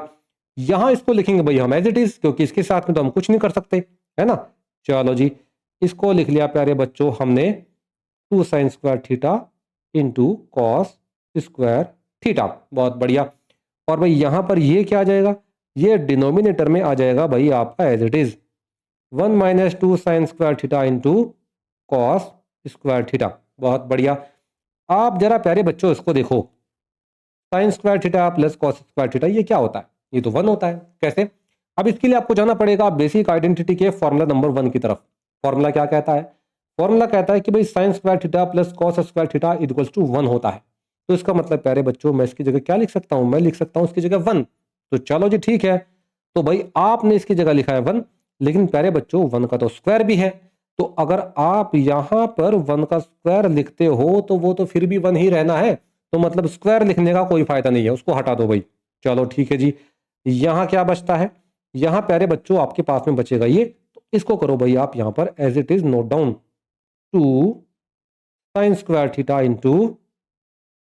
यहां इसको लिखेंगे भाई हम एज इट इज, क्योंकि इसके साथ में तो हम कुछ नहीं कर सकते, है ना। चलो जी, इसको लिख लिया प्यारे बच्चों हमने 2 sine square theta into cos square theta. बहुत बढ़िया। और भाई यहां पर ये क्या आ जाएगा, ये डिनोमिनेटर में आ जाएगा भाई आपका as it is 1 minus 2 sine square theta into cos square theta. बहुत बढ़िया। आप जरा प्यारे बच्चों इसको देखो, sine square theta plus cos square theta ये क्या होता है? ये तो 1 होता है। कैसे? अब इसके लिए आपको जाना पड़ेगा बेसिक आइडेंटिटी के फॉर्मूला नंबर 1 की तरफ। फॉर्मूला क्या कहता है? फॉर्मूला कहता है कि भाई sine square theta plus cos square theta equals to 1 होता है। तो इसका मतलब प्यारे बच्चों मैं इसकी जगह क्या लिख सकता हूं? मैं लिख सकता हूं इसकी जगह 1। तो चलो जी ठीक है। तो भाई आपने इसकी जगह लिखा है 1, लेकिन प्यारे बच्चों 1 का तो स्क्वायर भी है। तो अगर आप यहां पर 1 का स्क्वायर लिखते हो तो वो तो फिर भी 1 ही रहना है। तो मतलब स्क्वायर लिखने का कोई फायदा नहीं है, उसको हटा दो भाई। चलो ठीक है जी। यहां क्या बचता है? यहां प्यारे बच्चों आपके पास में बचेगा ये, तो इसको करो भाई आप यहां पर as it is note down 2 sine square theta into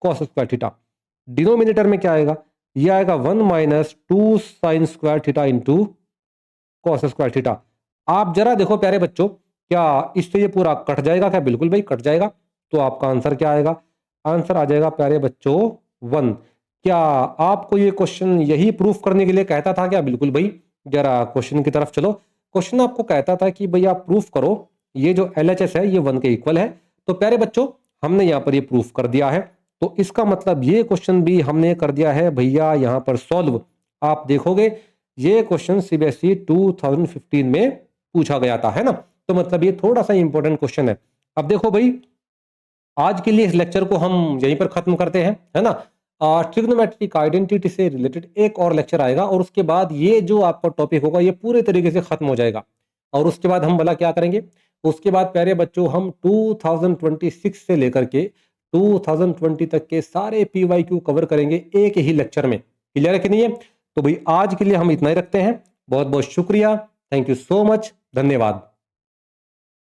cos square theta. Denominator में क्या आएगा? ये आएगा 1 minus 2 sine square theta into cos square theta. आप जरा देखो प्यारे बच्चों, क्या इससे ये पूरा कट जाएगा क्या? बिल्कुल भाई कट जाएगा। तो आपका आंसर क्या आएगा? आंसर आ जाएगा प्यारे बच्चों 1। क्या आपको ये क्वेश्चन यही प्रूफ करने के लिए कहता था क्या? बिल्कुल भाई। जरा क्वेश्चन की तरफ चलो। क्वेश्चन आपको कहता था कि भाई आप प्रूफ करो ये जो LHS है ये 1 के इक्वल है। तो प्यारे बच्चों हमने यहाँ पर ये प्रूफ कर दिया है। तो इसका मतलब ये क्वेश्चन भी हमने कर दिया है भैया यहाँ पर सॉल्व। आप देखोगे ये क्वेश्चन CBSE 2015 में पूछा गया था, है ना। तो मतलब ये थोड़ा सा इंपॉर्टेंट क्वेश्चन है। अब देखो भाई, आज के लिए इस लेक्चर को हम यहीं पर खत्म करते हैं, है ना। ट्रिग्नोमेट्रिक आइडेंटिटी से रिलेटेड एक और लेक्चर आएगा और उसके बाद ये जो आपका टॉपिक होगा ये पूरे तरीके से खत्म हो जाएगा। और उसके बाद हम भला क्या करेंगे? उसके बाद प्यारे बच्चों हम 2026 से लेकर के 2020 तक के सारे PYQ कवर करेंगे एक ही लेक्चर में। क्लियर है कि नहीं है? तो भाई आज के लिए हम इतना ही रखते हैं। बहुत बहुत शुक्रिया। Thank you so much. धन्यवाद।